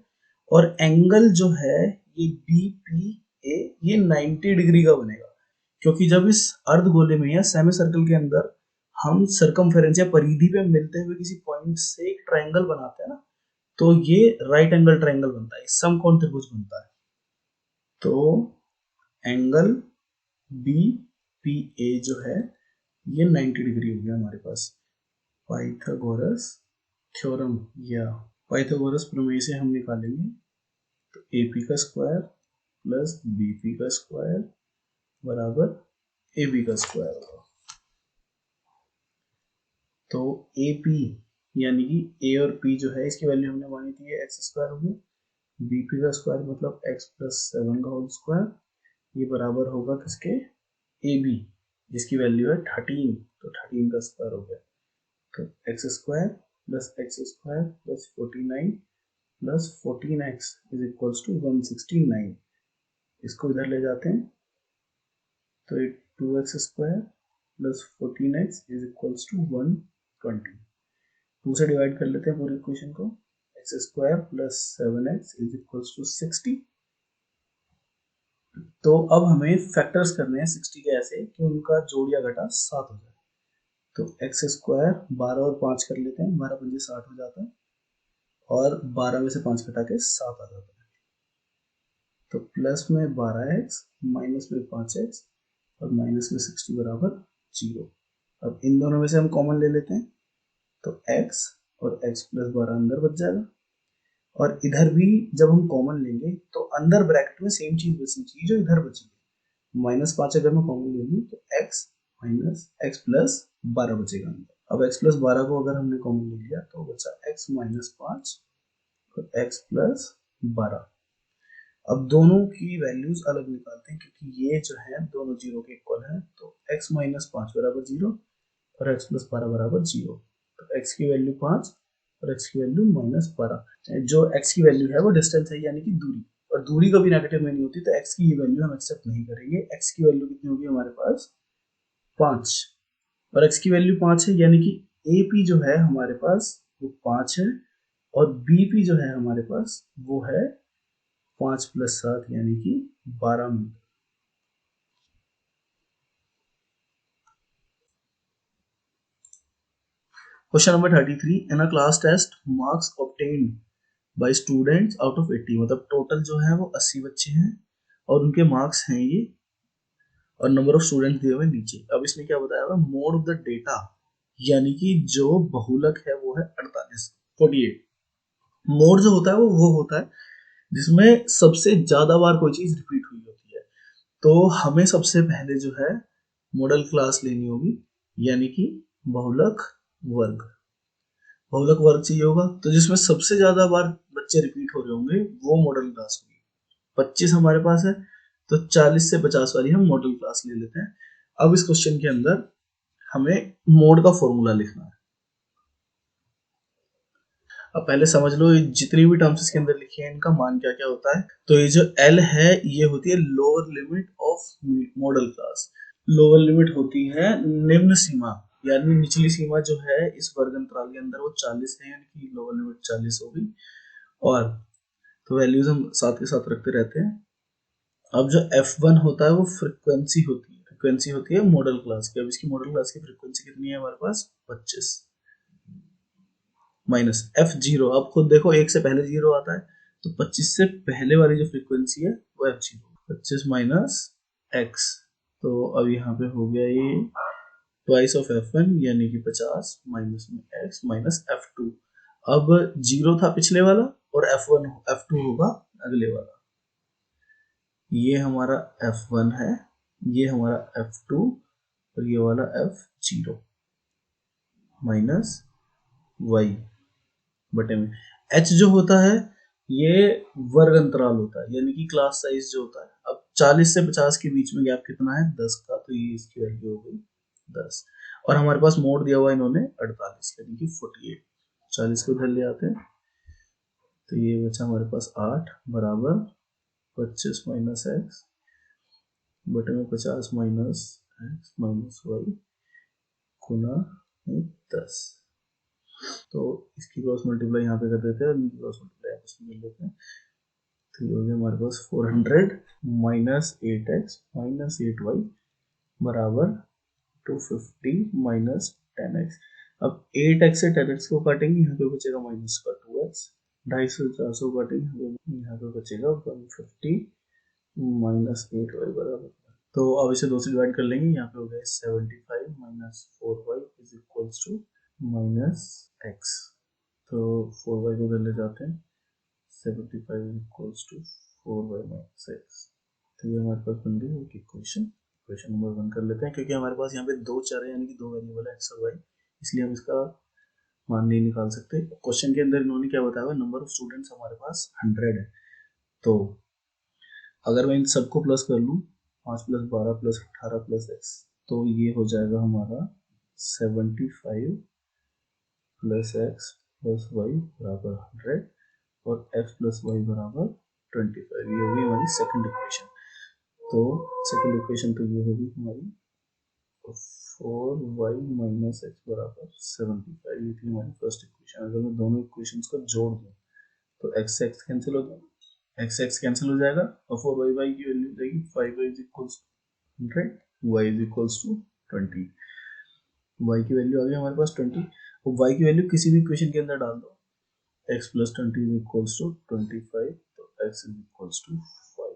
और एंगल जो है ये BPA ये 90 डिग्री का बनेगा, क्योंकि जब इस अर्धगोले में या सेमी सर्कल के अंदर हम सर्कमफेरेंस या परिधि पे मिलते हुए किसी पॉइंट से एक ट्रायंगल बनाते हैं ना, तो ये राइट एंगल ट्रायंगल बनता है, समकोण त्रिभुज बनता है। तो एंगल BPA जो है ये 90 डिग्री हो गया हमारे पास। पाइथागोरस थ्योरम या पाइथागोरस प्रमेय से हम निकालेंगे, तो AP का स्क्वायर प्लस BP का स्क्वायर बराबर AB का स्क्वायर होगा। तो AP यानी कि A और P जो है इसकी वैल्यू हमने मानी थी एक्स स्क्वायर होगी, BP का स्क्वायर मतलब x प्लस 7 का होल स्क्वायर, ये बराबर होगा किसके, AB जिसकी वैल्यू है 13, तो 13 का स्क्वायर हो गया। तो X square plus 49 plus 14x is equals to 169। इसको इधर ले जाते हैं, तो ये 2x square plus 14x is equals to 120। 2 से डिवाइड कर लेते हैं पूरी इक्वेशन को, X square plus 7x is equals to 60। तो अब हमें फैक्टर्स करने हैं 60 के ऐसे कि उनका जोड़ या घटा 7 हो जाए। तो एक्स स्क्वायर 12 और 5 कर लेते हैं, 12 पंजे 60 हो जाता है, और 12 में से 5 घटा के 7 आ जाता है। तो प्लस में 12x माइनस में 5x और माइनस में 60 बराबर 0। अब इन दोनों में से हम कॉमन ले लेते हैं, तो x और x प्लस 12 अंदर बच जाएगा, और इधर भी जब हम कॉमन लेंगे तो अंदर ब्रैकेट में सेम चीज बचनी चाहिए जो इधर बचेगी। -5 अगर मैं कॉमन ले लूँ तो x माइनस x प्लस 12 बचेगा अंदर। अब x प्लस 12 को अगर हमने कॉमन ले लिया तो बचा x माइनस 5 और x प्लस 12। अब दोनों की वैल्यूज अलग निकालते हैं, क्योंकि ये जो है दोनों जीरो के इक्वल है, तो x माइनस 5 बराबर 0 और x प्लस 12 बराबर 0। तो x की वैल्यू 5 और x की वैल्यू -12। जो x की वैल्यू है वो डिस्टेंस है, यानी कि दूरी, और दूरी कभी नेगेटिव में नहीं होती, तो x की ये वैल्यू हम एक्सेप्ट नहीं करेंगे। x की वैल्यू कितनी होगी हमारे पास 5, और x की वैल्यू 5 है, यानी कि AP जो है हमारे पास वो 5 है, और BP जो है हमारे पास वो है 5 प्लस 7 यानी कि 12 metre. Question number 33, in a class test marks obtained by students out of 80, मतलब टोटल जो है वो 80 बच्चे हैं और उनके मार्क्स हैं ये, और नंबर ऑफ स्टूडेंट्स दिए हुए नीचे। अब इसमें क्या बताया हुआ, मोड ऑफ द डेटा, यानी कि जो बहुलक है वो है 48। मोड जो होता है वो होता है जिसमें सबसे ज्यादा बार कोई चीज रिपीट हुई होती है। तो हमें सबसे पहले जो है मॉडल क्लास लेनी होगी, यानी कि बहुलक वर्ग। बहुलक वर्ग चाहिए होगा, तो जिसमें सबसे ज्यादा बार बच्चे रिपीट हो रहे होंगे वो मॉडल क्लास होगी। 25 हमारे पास है, तो 40 से 50 वाली हम मॉडल क्लास ले लेते हैं। अब इस क्वेश्चन के अंदर हमें मोड का फॉर्मूला लिखना है। अब पहले समझ लो ये जितनी भी टर्म्स इसके अंदर लिखी है इनका मान क्या क्या होता है। तो ये जो L है ये होती है lower limit of model class. Lower limit होती है निम्न सीमा यानी निचली सीमा जो है इस वर्ग अंतराल के अंदर वो 40 है, यानी कि लोअर लिमिट 40 होगी। और तो वैल्यूज हम साथ के साथ रखते रहते हैं। अब जो F1 होता है वो फ्रीक्वेंसी होती है मॉडल क्लास की। अब इसकी मॉडल क्लास की फ्रीक्वेंसी कितनी है हमारे पास 25 माइनस F0। अब खुद देखो एक से पहले जीरो आता है, तो 25 से पहले वाली जो फ्रीक्वेंसी है वो F0, 25 माइनस x। तो अब यहाँ पे हो गया ये ट्वाइस ऑफ F1 यानी कि 50 माइनस में x माइनस F2। अब जीरो था पिछले वाला और F1 F2 होगा अगले वाला। ये हमारा F1 है, ये हमारा F2 और ये वाला F0 माइनस y बटे में h जो होता है ये वर्ग अंतराल होता है, यानी कि क्लास साइज जो होता है। अब 40 से 50 के बीच में गैप कितना है 10 का, तो ये इसकी वैल्यू हो गई 10। और हमारे पास मोड दिया हुआ इन्होंने 48 यानी कि 48। 40 को इधर ले आते हैं तो ये बचा हमारे पास 8 बराबर 25 माइनस एक्स बटे में 50 माइनस एक्स माइनस वाई गुना 10। तो इसकी क्रॉस मल्टीप्लाई यहाँ पे कर देते हैं और इनकी क्रॉस मल्टीप्लाई आपस में कर लेते हैं। तो ये हो गया हमारे पास 400 माइनस 8x माइनस 8y बराबर 250 माइनस 10x। अब 8x से 10x को काटेंगे, यहाँ पे बचेगा माइनस का 2x, 250 से 400 काटेंगे, यहाँ पे बचेगा 150 माइनस 8y बराबर। तो अब इसे 2 से डिवाइड कर लेंगे, यहाँ पे हो गया 75 minus 4y is equals to minus x। तो 4y को इधर ले जाते हैं, 75 is equals to 4y minus x। तो ये हमारे पास बन गई एक इक्वेशन। इक्वेशन नंबर 1 कर लेते हैं, क्योंकि हमारे पास यहाँ पे दो चर है यानी कि दो वेरिएबल है x और y, इसलिए हम इसका मान नहीं निकाल सकते। क्वेश्चन के अंदर इन्होंने क्या बताया, नंबर ऑफ स्टूडेंट्स हमारे पास 100 है। तो अगर मैं इन सबको प्लस कर लूँ 5 प्लस 12 प्लस 18 प्लस x, तो ये हो जाएगा हमारा 75 प्लस x प्लस y बराबर 100 और x प्लस वाई बराबर 25। ये होगी हमारी सेकंड इक्वेशन। तो सेकंड इक्वेशन तो ये होगी हमारी 4y माइनस एक्स बराबर 75। ये थी हमारी फर्स्ट इक्वेशन। अगर मैं दोनों इक्वेशंस को जोड़ दूँ तो x से x कैंसिल हो जाएगा, x कैंसिल हो जाएगा और 4y की वैल्यू जाएगी 5y is equals 100, y is equals to 20। y की वैल्यू आ गई हमारे पास 20। और y की वैल्यू किसी भी इक्वेशन के अंदर डाल दो, x plus 20 is equals to 25, तो x is equals to 5।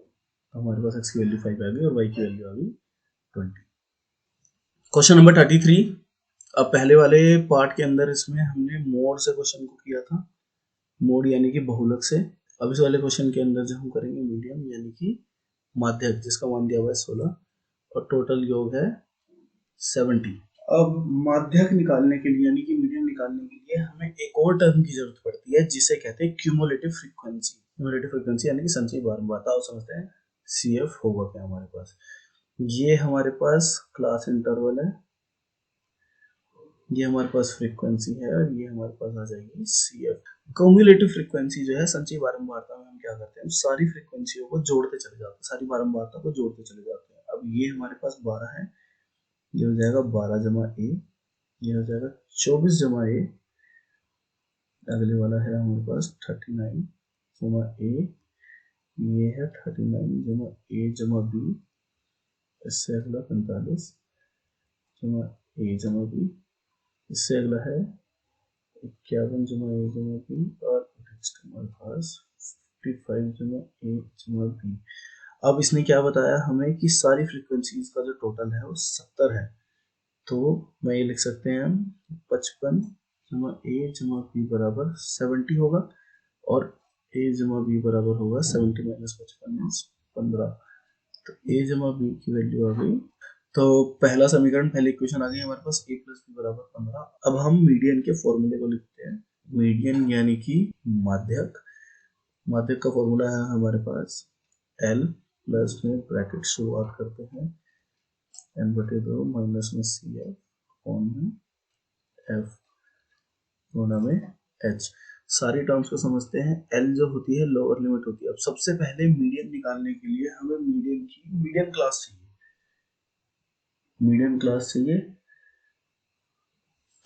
तो हमारे पास x की वैल्यू 5 आ गई और y की वैल्यू आ गई 20। Question number 33। अब पहले वाले पार्ट के अंदर इसमें हमने मोड से क्वेश्चन को किया था, मोड यानी कि बहुलक से। अब इस वाले क्वेश्चन के अंदर जो हम करेंगे मीडियम यानी कि माध्यक, जिसका मान दिया हुआ है 16 और टोटल योग है 70। अब माध्यक निकालने के लिए यानी कि मीडियम निकालने के लिए हमें एक और टर्म की जरूरत पड़ती है जिसे कहते हैं क्यूमुलेटिव फ्रीक्वेंसी। क्यूमुलेटिव फ्रीक्वेंसी यानी कि संचयी बारंबारता। आप समझते हैं CF होगा क्या हमारे पास। ये हमारे पास क्लास इंटरवल है, ये हमारे पास फ्रीक्वेंसी है और ये हमारे पास आ जाएगी CF। क्यूमुलेटिव फ्रीक्वेंसी जो है संचयी बारंबारता में हम क्या करते हैं, हम सारी फ्रीक्वेंसियों को जोड़ते चले जाते हैं, सारी बारंबारता को जोड़ते चले जाते हैं। अब ये हमारे पास 12 है, ये हो जाएगा 12 जमा a, ये हो जाएगा 24 जमा a, अगले वाला है हमारे पास 39 जमा a, ये है 39 जमा a जमा b, इससे अगला 45 जमा a जमा b, इससे अगला है 51 जमा a जमा b और नेक्स्ट हमारे पास 55 जमा a जमा b। अब इसने क्या बताया हमें कि सारी फ्रीक्वेंसीज का जो टोटल है वो 70 है। तो मैं ये लिख सकते हैं हम 55 जमा a जमा b बराबर 70 होगा और a जमा b बराबर होगा 70 माइनस 55 15। तो a जमा b की वैल्यू आ गई। तो पहला समीकरण, पहली इक्वेशन आ गई हमारे पास a प्लस बी बराबर 15। अब हम मीडियन के फॉर्मूले को लिखते हैं। मीडियन यानी कि माध्यक, माध्यक का फॉर्मूला है हमारे पास L प्लस में ब्रैकेट शुरुआत करते हैं n बटे 2 माइनस में CF कौन में F गुना में H। सारी टर्म्स को समझते हैं। L जो होती है लोअर लिमिट होती है। अब सबसे पहले मीडियन निकालने के लिए हमें मीडियन की मीडियन क्लास चाहिए, मीडियन क्लास चाहिए।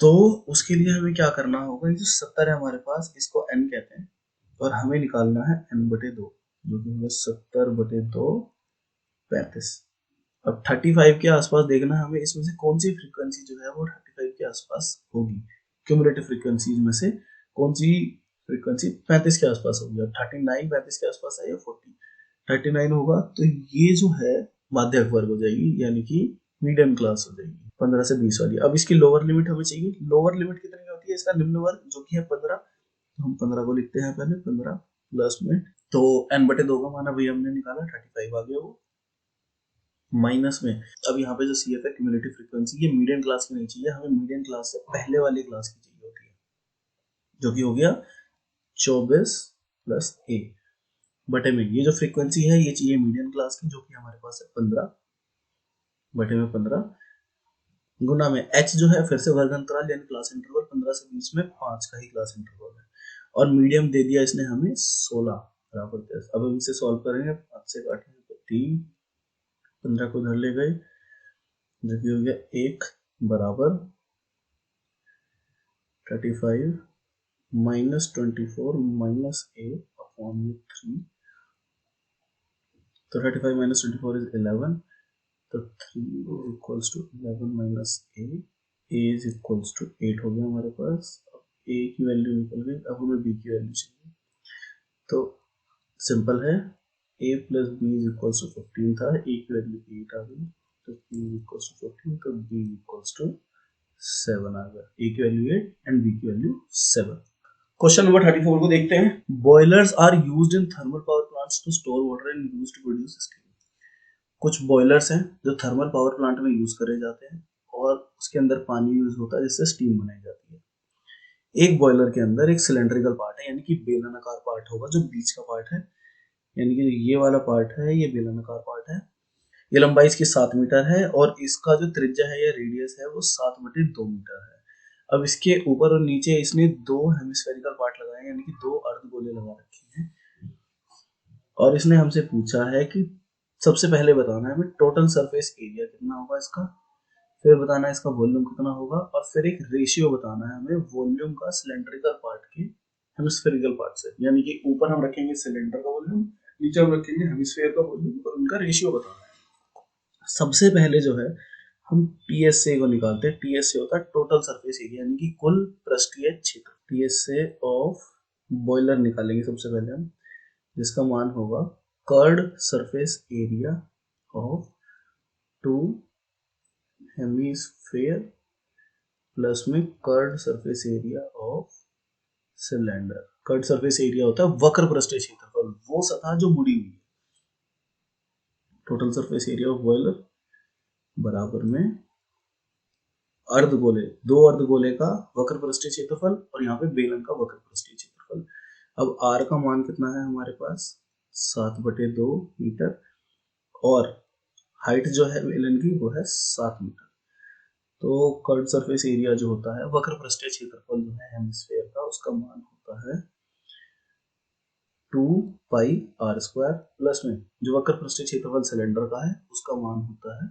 तो उसके लिए हमें क्या करना होगा, ये जो 70 है हमारे पास, इसको n कहते हैं और हमें निकालना है n/2, जो कि होगा 70/2 35। अब 35 के आसपास देखना है हमें, इसमें से कौन सी फ्रीक्वेंसी जो है वो 35 के आसपास होगी, क्यूमुलेटिव फ्रीक्वेंसीज में से कौन सी फ्रीक्वेंसी 35 के आसपास होगी। अब 39 35 के आसपास है या 40, 39 होगा तो ये जो है माध्यक वर्ग हो जाएगी, यानी कि मीडियम क्लास हो जाएगी 15 से 20 वाली। अब इसकी लोअर लिमिट हमें चाहिए, लोअर लिमिट कितनी होती है इसका, निम्न वर्ग जो कि है 15, तो हम 15 को लिखते हैं पहले, 15 प्लस में, तो n/2 का माना भैया हमने निकाला 35 आ गया वो, माइनस में। अब यहाँ पे जो सी एफ है क्यूमुलेटिव फ्रीक्वेंसी, ये मीडियम क्लास की नहीं चाहिए हमें, मीडियम क्लास से पहले वाली क्लास की चाहिए होती है, जो कि हो गया 24 प्लस ए बटे में। ये जो फ्रीक्वेंसी है ये चाहिए मीडियम क्लास की, जो कि हमारे पास है 15 बटे में 15 गुना में h जो है फिर से वर्ग अंतराल यानी क्लास इंटरवल 15 से 20 में 5 का ही क्लास इंटरवल है, और मीडियम दे दिया इसने हमें 16 बराबर 10। अब हम इसे सॉल्व करेंगे, 5 से काटेंगे तो 3, 15 को उधर ले गए, जो कि हो गया 1 बराबर 35 माइनस 24 माइनस ए अपॉन में 3, तो 35 माइनस 24 इज 11, तो 3 is equals to 11 minus A is equals to 8 हो गया हमारे पास। अब ए की वैल्यू निकल गई, अब हमें बी की वैल्यू चाहिए, तो सिंपल है, a plus B is equals to 15 था, a की वैल्यू 8 आ गई, तो b इज इक्वल्स टू 15, तो b इज इक्वल्स टू 7 आ गया, a की वैल्यू 8 एंड b की वैल्यू 7। क्वेश्चन नंबर 34 को देखते हैं। Boilers are used in thermal power plants to store water and used to produce steam. कुछ बॉयलर्स हैं जो थर्मल पावर प्लांट में यूज करे जाते हैं और उसके अंदर पानी यूज होता है जिससे स्टीम बनाई जाती है। एक बॉयलर के अंदर एक सिलेंड्रिकल पार्ट है, यानी कि बेलनाकार पार्ट होगा जो बीच का पार्ट है, यानी कि ये वाला पार्ट है, ये बेलनाकार पार्ट है, ये लंबाई इसकी 7 मीटर है और इसका जो त्रिज्या है या रेडियस है वो 7/2 मीटर है। अब इसके ऊपर और नीचे इसने दो हेमिस्फेरिकल पार्ट लगाए हैं, यानी कि दो अर्धगोले लगा रखे हैं, और इसने हमसे पूछा है कि सबसे पहले बताना है हमें टोटल सरफेस एरिया कितना होगा इसका, फिर बताना है इसका वॉल्यूम कितना होगा, और फिर एक रेशियो बताना है हमें वॉल्यूम का सिलेंड्रिकल पार्ट के हेमिस्फेरिकल पार्ट से, यानी कि ऊपर हम रखेंगे सिलेंडर का वॉल्यूम, नीचे हम रखेंगे हेमिस्फेयर का वॉल्यूम, और उनका रेशियो बताना है। सबसे पहले जो है हम टीएसए को निकालते हैं। टीएसए होता है टोटल सरफेस एरिया, यानी कि कुल पृष्ठीय क्षेत्र। टीएसए ऑफ बॉयलर निकालेंगे सबसे पहले हम, जिसका मान होगा curved surface area of two hemisphere plus में curved surface area of cylinder. Curved surface area होता है वक्र पृष्ठीय क्षेत्रफल, वो सतह जो मुड़ी हुई है। Total surface area of boiler बराबर में अर्धगोले, दो अर्धगोले का वक्र पृष्ठीय क्षेत्रफल और यहाँ पे बेलन का वक्र पृष्ठीय क्षेत्रफल। अब आर का मान कितना है हमारे पास, 7/2 मीटर, और हाइट जो है बेलन की वो है 7 मीटर। तो कर्ड सरफेस एरिया जो होता है वक्र पृष्ठीय क्षेत्रफल जो है हेमिस्फेयर का, उसका मान होता है 2πr² प्लस में जो वक्र पृष्ठीय क्षेत्रफल सिलेंडर का है उसका मान होता है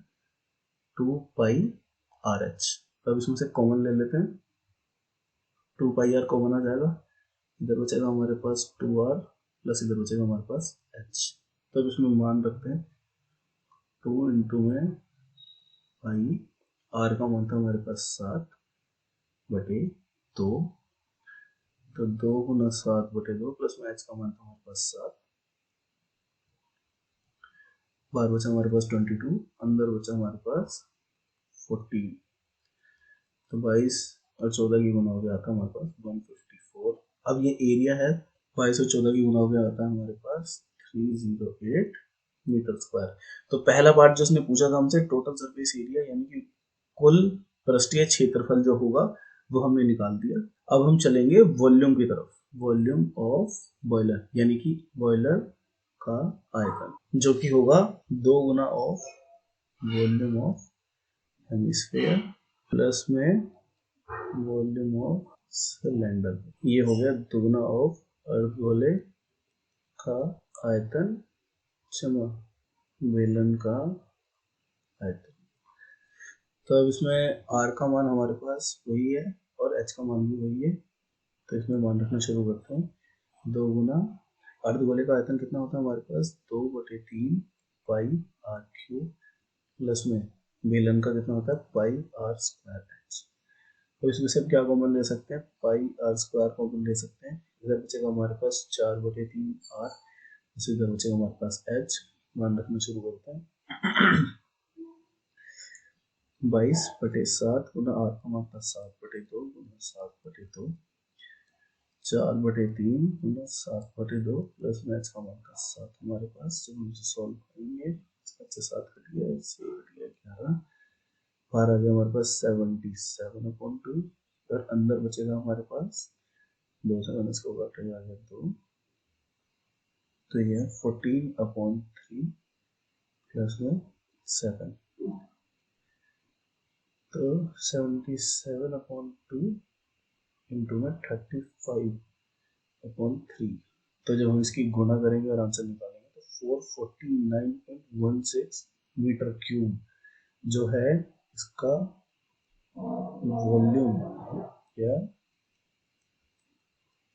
2πrh। अब इसमें से कॉमन ले लेते हैं, 2πr कॉमन आ जाएगा, इधर बचेगा हमारे पास 2r प्लस इधर बचेगा हमारे पास h। तब इसमें मान रखते हैं 2 इंटू में पाई, r का मान था हमारे पास 7/2, तो 2 गुना 7/2 प्लस में h का मान था हमारे पास 7, बाहर बचा हमारे पास 22, अंदर बचा हमारे पास 14, तो 22 और 14 की गुना हो गया आता हमारे पास 154। अब ये एरिया है, 22 और 14 की गुना हो गया आता है हमारे पास 308 मीटर स्क्वायर। तो पहला पार्ट जो उसने पूछा था हमसे टोटल सरफेस एरिया, यानी कि कुल पृष्ठीय क्षेत्रफल जो होगा वो हमने निकाल दिया। अब हम चलेंगे वॉल्यूम की तरफ, वॉल्यूम ऑफ बॉयलर, यानी कि बॉयलर का आयतन, जो कि होगा 2 गुना of volume of hemisphere plus में वॉल्यूम ऑफ सिलेंडर। ये हो गया 2 गुना ऑफ अर्धगोले का आयतन क्षमा बेलन का आयतन। तो अब इसमें r का मान हमारे पास वही है और h का मान भी वही है, तो इसमें मान रखना शुरू करते हैं। 2 गुना अर्धगोले का आयतन कितना होता है हमारे पास, 2/3 पाई r क्यूब प्लस में बेलन का कितना होता है पाई r स्क्वायर h। तो इसमें से क्या कॉमन ले सकते हैं, पाई r स्क्वायर कॉमन ले सकते हैं। इधर बचेगा हमारे पास 4/3 r, इधर बचेगा हमारे पास h। मान रखना शुरू करते हैं। 22/7 गुना r का मान था 7/2 गुना 7/2, 4/3 गुना 7/2 प्लस में h का मान था 7 हमारे पास। जब हम इसे सॉल्व करेंगे, 7 कट गया, इससे कट गया 11, बाहर आ गया हमारे पास 77/2, और अंदर बचेगा हमारे पास 2 से माइनस को काटेगा आ गया 2, तो ये 14/3 प्लस में 7, तो 77/2 इंटू में 35/3। तो जब हम इसकी गुणा करेंगे और आंसर निकालेंगे तो 449.16 मीटर क्यूब जो है इसका वॉल्यूम या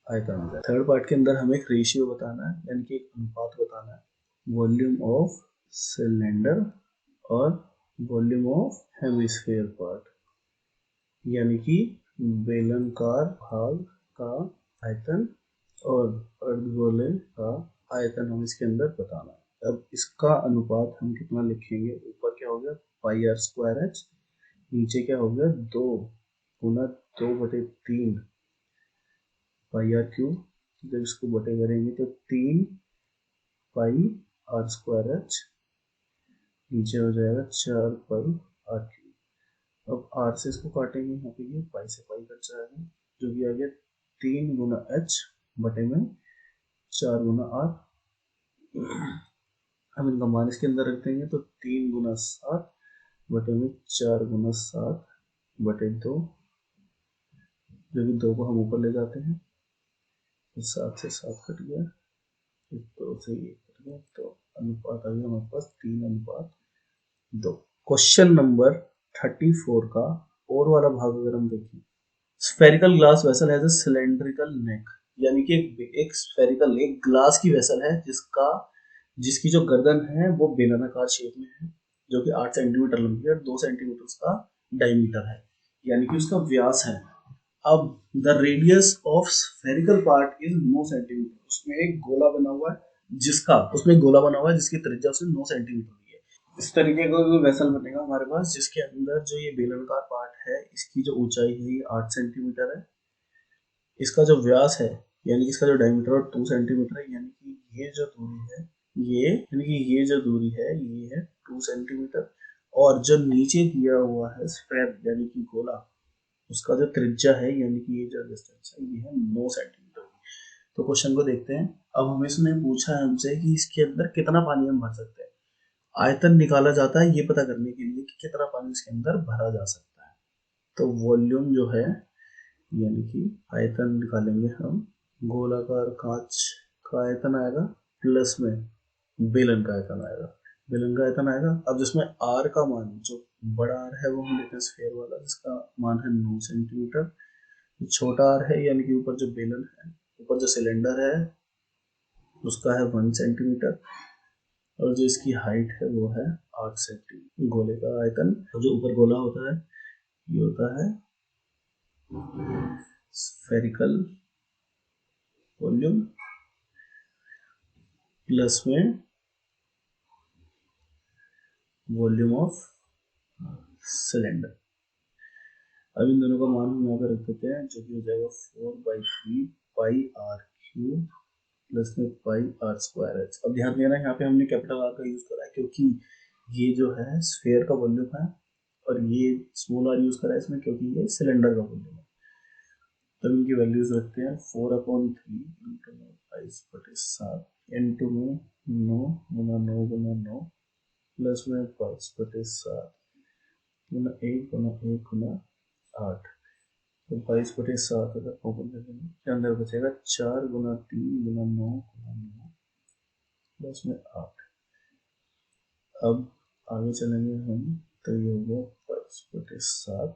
आयतन होगा। थर्ड पार्ट के अंदर हमें एक रेशियो बताना है, यानी कि एक अनुपात बताना है, वॉल्यूम ऑफ सिलेंडर और वॉल्यूम ऑफ हेमिस्फीयर पार्ट, यानी कि बेलनाकार भाग का आयतन और अर्धगोले का आयतन हम इसके अंदर बताना है। अब इसका अनुपात हम कितना लिखेंगे, ऊपर क्या हो गया पाई आर स्क्वायर एच, नीचे क्या हो गया 2 गुना 2/3 पाई आर क्यूब, जब इसको बटे करेंगे तो 3 पाई आर स्क्वायर एच, नीचे हो जाएगा 4 पाई आर क्यूब। अब आर से इसको काटेंगे, यहाँ पे ये पाई से पाई कट जाएगा, जो कि आ गया 3 गुना एच बटे में 4 गुना आर। हम इनका मान इसके अंदर रख देंगे तो 3 गुना 7 बटे में 4 गुना 7 बटे 2, जो कि 2 को हम ऊपर ले जाते हैं, तो 7 से 7 कट गया, 2 से 1 कट गया, तो अनुपात आ गया हमारे पास 3/2। क्वेश्चन नंबर 34 का और वाला भाग अगर हम देखें, spherical glass vessel has a cylindrical neck, यानी कि एक स्फेरिकल एक ग्लास की वेसल है जिसकी जो गर्दन है वो बेलनाकार शेप में है, जो कि 8 सेंटीमीटर लंबी है और 2 सेंटीमीटर उसका डायमीटर है, यानी कि उसका व्यास है। अब the radius of spherical part is 9 centimetre, उसमें एक गोला बना हुआ है जिसकी त्रिज्या उसने 9 सेंटीमीटर दी है। इस तरीके का जो वेसल बनेगा हमारे पास, जिसके अंदर जो ये बेलनाकार पार्ट है इसकी जो ऊंचाई है ये 8 सेंटीमीटर है, इसका जो व्यास है यानी कि इसका जो डायमीटर है 2 सेंटीमीटर है, यानी कि ये जो दूरी है ये है 2 सेंटीमीटर, और जो नीचे दिया हुआ है स्फेयर यानी कि गोला, उसका जो त्रिज्या है यानी कि ये जो डिस्टेंस है ये है 9 सेंटीमीटर। तो क्वेश्चन को देखते हैं। अब हमें इसने पूछा है हमसे कि इसके अंदर कितना पानी हम भर सकते हैं। आयतन निकाला जाता है ये पता करने के लिए कि कितना पानी इसके अंदर भरा जा सकता है। तो वॉल्यूम जो है यानी कि आयतन निकालेंगे हम, गोलाकार कांच का आयतन आएगा प्लस में बेलन का आयतन आएगा। अब जिसमें आर का मान, जो बड़ा आर है वो हम लेते हैं स्फेयर वाला, जिसका मान है 9 सेंटीमीटर। छोटा आर है यानी कि ऊपर जो बेलन है, ऊपर जो सिलेंडर है उसका है 1 सेंटीमीटर, और जो इसकी हाइट है वो है 8 सेंटीमीटर। गोले का आयतन, जो ऊपर गोला होता है ये होता है स्फेरिकल वॉल्यूम प्लस में वॉल्यूम ऑफ सिलेंडर। अब इन दोनों का मान हम यहाँ पे रख देते हैं, जो कि हो जाएगा 4/3 पाई आर क्यूब प्लस में पाई आर स्क्वायर एच। अब ध्यान देना यहाँ पे हमने कैपिटल आर का यूज करा है क्योंकि ये जो है स्फेयर का वॉल्यूम है, और ये स्मॉल आर यूज करा है इसमें क्योंकि ये सिलेंडर का वॉल्यूम है। तब इनकी वैल्यूज रखते हैं, 4/3 इंटू 22/7 इंटू में 9 गुना 9 गुना 9 प्लस में 22/7 गुना 1 गुना 1 गुना 8। तो 22/7 अगर कॉमन ले लेंगे के अंदर बचेगा 4 गुना 3 गुना 9 गुना 9 प्लस में 8। अब आगे चलेंगे हम, तो ये हो गया 10/7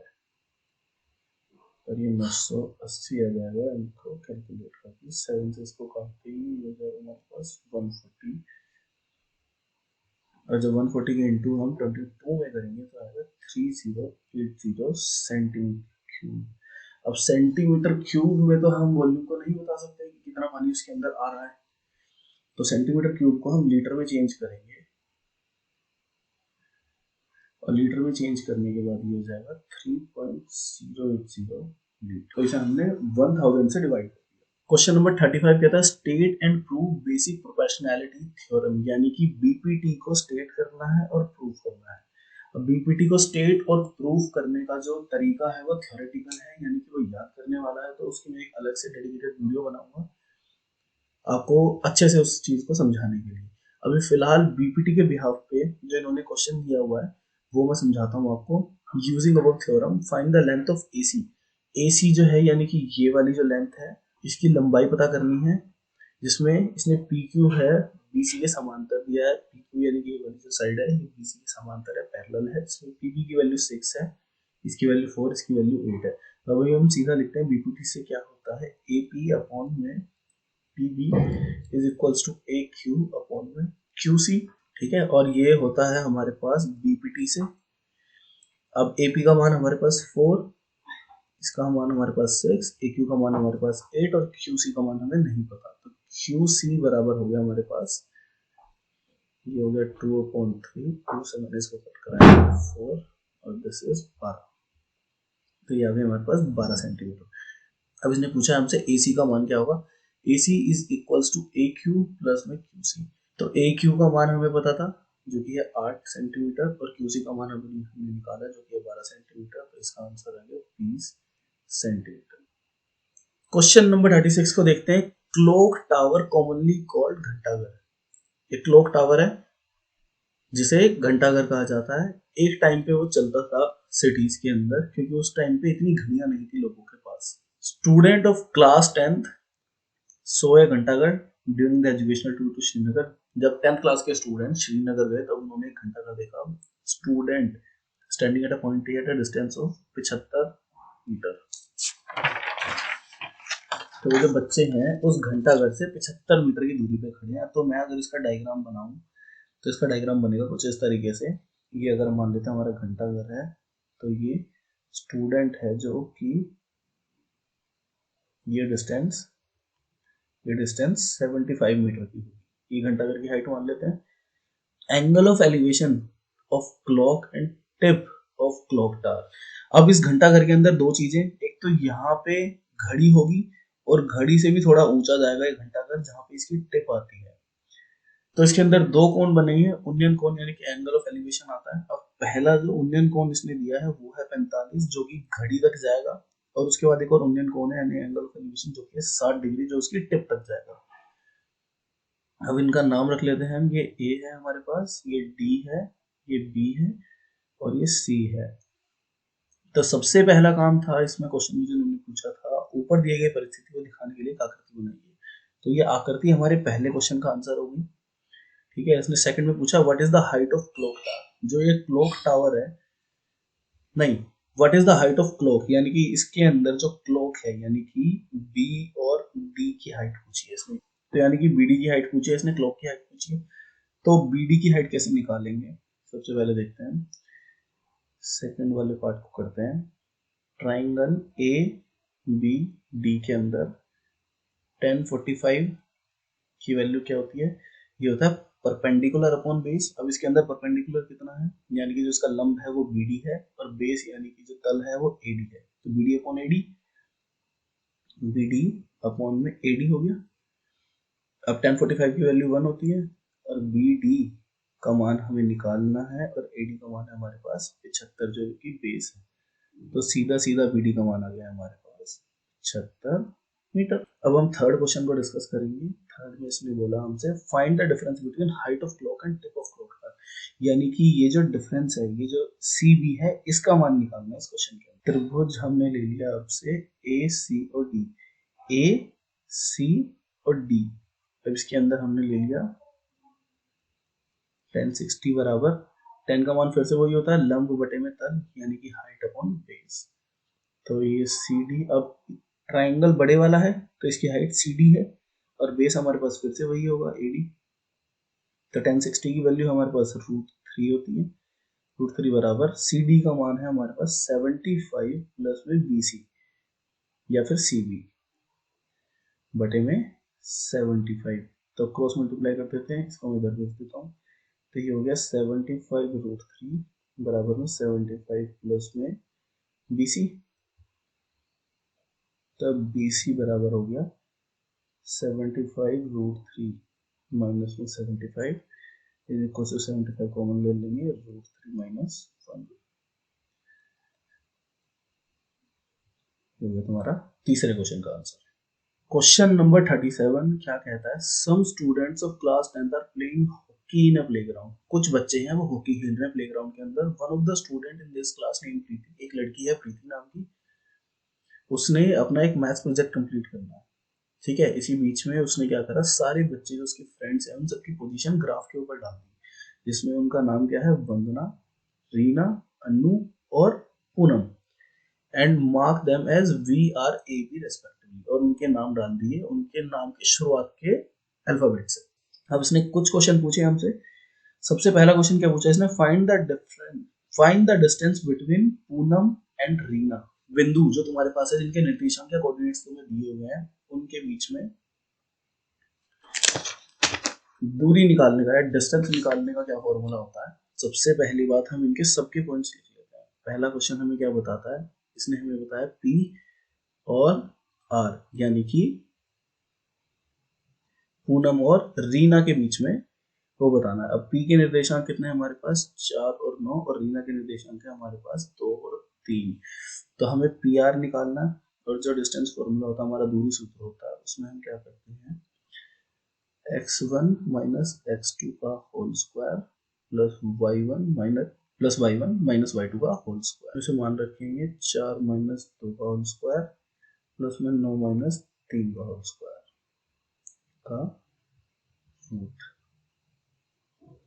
और ये 980 आ जाएगा। इनको कैलकुलेट करके 7 से इसको काटते ही हो जाएगा हमारे पास 140, और जब 140 के इंटू हम 22 में करेंगे तो आएगा 3080 सेंटीमीटर क्यूब। अब सेंटीमीटर क्यूब में तो हम वॉल्यूम को नहीं बता सकते कि कितना पानी उसके अंदर आ रहा है, तो सेंटीमीटर क्यूब को हम लीटर में चेंज करेंगे, और लीटर में चेंज करने के बाद ये हो जाएगा 3.080 लीटर। तो इसे हमने 1000 से डिवाइड कर दिया। क्वेश्चन नंबर 35 कहता है state and prove basic proportionality theorem, यानी कि बीपीटी को स्टेट करना है और प्रूव करना है। अब बीपीटी को स्टेट और प्रूव करने का जो तरीका है वो थ्योरेटिकल है, यानी कि वो याद करने वाला है, तो उसकी मैं एक अलग से डेडिकेटेड वीडियो बनाऊंगा आपको अच्छे से उस चीज को समझाने के लिए। अभी फिलहाल बीपीटी के बिहाफ पे जो इन्होंने क्वेश्चन दिया हुआ है वो मैं समझाता हूँ आपको। Using above theorem find the length of AC. AC जो है यानी कि ये वाली जो लेंथ है इसकी लंबाई पता करनी है, जिसमें इसने पी क्यू है बीसी के समांतर दिया है। पी क्यू यानी कि ये वाली जो साइड है ये बीसी के समांतर है, पैरेलल है। इसमें पीबी की वैल्यू 6 है, इसकी वैल्यू 4, इसकी वैल्यू 8 है। तो अभी हम सीधा लिखते हैं बीपीटी से क्या होता है, एपी अपॉन में PB is equals to A Q upon में क्यूसी, ठीक है। और ये होता है हमारे पास बीपीटी से। अब एपी का मान हमारे पास 4, इसका मान हमारे पास 6, ए क्यू का मान हमारे पास 8 और क्यूसी का मान हमें नहीं पता, तो क्यूसी बराबर हो गया हमारे पास, ये हो गया 2/3, 2 से मैंने इसको कट कराया 4 और दिस इज 12, तो ये आ गया हमारे पास 12 सेंटीमीटर। अब इसने पूछा हमसे एसी का मान क्या होगा, AC is equals to A Q plus में क्यूसी। तो ए क्यू का मान हमें पता था जो कि है 8 सेंटीमीटर और क्यूसी का मान हमने निकाला जो कि है 12 सेंटीमीटर, तो इसका आंसर आ गया 20 सेंटीमीटर। क्वेश्चन नंबर 36 को देखते हैं। क्लॉक टावर कॉमनली कॉल्ड घंटाघर। ये क्लॉक टावर है जिसे घंटाघर कहा जाता है। एक टाइम पे वो चलता था सिटीज के अंदर, क्योंकि उस टाइम पे इतनी घड़ियां नहीं थी लोगों के पास। Student of class 10th saw Ghantaghar during the educational tour to Srinagar. जब 10th क्लास के स्टूडेंट श्रीनगर गए तब उन्होंने एक घंटाघर देखा। Student standing at a point at a distance of 75 metre. तो वो जो बच्चे हैं उस घंटाघर से 75 मीटर की दूरी पे खड़े हैं। तो मैं अगर इसका डायग्राम बनाऊं तो इसका डायग्राम बनेगा कुछ इस तरीके से। ये अगर मान लेते हैं हमारा घंटाघर है, तो ये स्टूडेंट है जो कि ये डिस्टेंस 75 मीटर की होगी। ये घंटाघर की हाइट मान लेते हैं। Angle of elevation of clock and tip of clock tower. अब इस घंटाघर के अंदर दो चीजें, एक तो यहाँ पे घड़ी होगी और घड़ी से भी थोड़ा ऊंचा जाएगा ये घंटाघर जहाँ पे इसकी टिप आती है। तो इसके अंदर दो कोण बनेंगे, उन्नयन कोण यानी कि एंगल ऑफ एलिवेशन आता है। अब पहला जो उन्नयन कोण इसने दिया है वो है 45 जो कि घड़ी तक जाएगा, और उसके बाद एक और उन्नयन कोण है यानी एंगल ऑफ एलिवेशन जो कि 60 डिग्री जो उसकी टिप तक जाएगा। अब इनका नाम रख लेते हैं हम। ये ए है हमारे पास, ये डी है, ये बी है और ये सी है। तो सबसे पहला काम था इसमें क्वेश्चन में जो उन्होंने पूछा था, ऊपर दिए गए परिस्थिति को दिखाने के लिए एक आकृति बनाइए। तो ये आकृति हमारे पहले क्वेश्चन का आंसर होगी, ठीक है। इसने सेकंड में पूछा what is the height of clock tower. जो ये क्लॉक टावर है, नहीं, what is the height of clock, यानी कि इसके अंदर जो क्लॉक है यानी कि बी और डी की हाइट पूछी है इसने। तो यानी कि बीडी की हाइट पूछी है इसने, क्लॉक की हाइट पूछी है। तो बीडी की हाइट कैसे निकालेंगे, सबसे पहले देखते हैं। सेकंड वाले पार्ट को करते हैं। ट्राइंगल ए बी डी के अंदर 1045 की वैल्यू क्या होती है, ये होता है परपेंडिकुलर अपॉन बेस। अब इसके अंदर परपेंडिकुलर कितना है, यानी कि जो इसका लंब है वो बीडी है और बेस यानी कि जो तल है वो एडी है। तो BD upon AD, BD upon में एडी हो गया। अब 1045 की वैल्यू 1 होती है और बीडी का मान हमें निकालना है और एडी का मान है हमारे पास 75 जो कि बेस है। तो सीधा सीधा बीडी का मान आ गया हमारे पास 76 मीटर। अब हम थर्ड क्वेश्चन को डिस्कस करेंगे। थर्ड में इसने बोला हमसे find the difference between height of clock and tip of clock tower, यानी कि ये जो डिफरेंस है, ये जो सी बी है, इसका मान निकालना है इस क्वेश्चन के अंदर। त्रिभुज हमने ले लिया आपसे ए सी और डी, ए सी और डी। अब इसके अंदर हमने ले लिया 1060 बराबर 10 का मान फिर से वही होता है लंब बटे में तल, यानी कि हाइट अपॉन बेस। तो ये सी डी, अब ट्राइंगल बड़े वाला है तो इसकी हाइट सी डी है और बेस हमारे पास फिर से वही होगा ए डी। तो 1060 की वैल्यू हमारे पास √3 होती है। √3 बराबर सी डी का मान है हमारे पास 75 प्लस में बी सी या फिर सी बी बटे में 75। तो क्रॉस मल्टीप्लाई कर देते हैं, इसको मैं इधर लिख देता हूँ। तो ये हो गया 75 √3 बराबर में 75 प्लस में बी सी। तब बी सी बराबर हो गया 75 √3 माइनस में 75 इज इक्वल टू 75 कॉमन ले लेंगे √3 माइनस 1। ये हो गया तुम्हारा तीसरे क्वेश्चन का आंसर। क्वेश्चन नंबर 37 क्या कहता है, some students of class 10th are playing hockey in a playground. कुछ बच्चे हैं वो हॉकी खेल रहे हैं प्लेग्राउंड के अंदर। One of the student in this class name Preeti, एक लड़की है प्रीति नाम की, उसने अपना एक मैथ्स प्रोजेक्ट कंप्लीट करना है। ठीक है, इसी बीच में उसने क्या करा, सारे बच्चे जो उसके फ्रेंड्स हैं उन सबकी पोजीशन ग्राफ के ऊपर डाल दी, जिसमें उनका नाम क्या है, वंदना, रीना, अन्नू और Poonam, and mark them as V R A B respectively, और उनके नाम डाल दिए उनके नाम के शुरुआत के अल्फाबेट से। अब इसने कुछ क्वेश्चन पूछे हमसे। सबसे पहला क्वेश्चन क्या पूछा इसने, find the distance between Poonam and Reena. बिंदु जो तुम्हारे पास है, जिनके निर्देशांक या कोऑर्डिनेट्स तुम्हें दिए हुए हैं, उनके बीच में दूरी निकालने का या डिस्टेंस निकालने का क्या फॉर्मूला होता है। सबसे पहली बात, हम इनके सबके पॉइंट्स लिख लेते हैं। पहला क्वेश्चन हमें क्या बताता है, इसने हमें बताया P और R, यानी कि पूनम और रीना के बीच में वो बताना है। अब P के निर्देशांक कितने हैं हमारे पास, 4 और 9, और रीना के निर्देशांक है हमारे पास 2 और 3। तो हमें PR निकालना है, और जो डिस्टेंस फॉर्मूला होता है हमारा, दूरी सूत्र होता है, उसमें हम क्या करते हैं, x1 माइनस x2 का whole square plus y1 minus y2 का होल स्क्वायर। इसे मान रखेंगे 4 माइनस 2 का होल स्क्वायर प्लस में 9 माइनस 3 का होल स्क्वायर का रूट।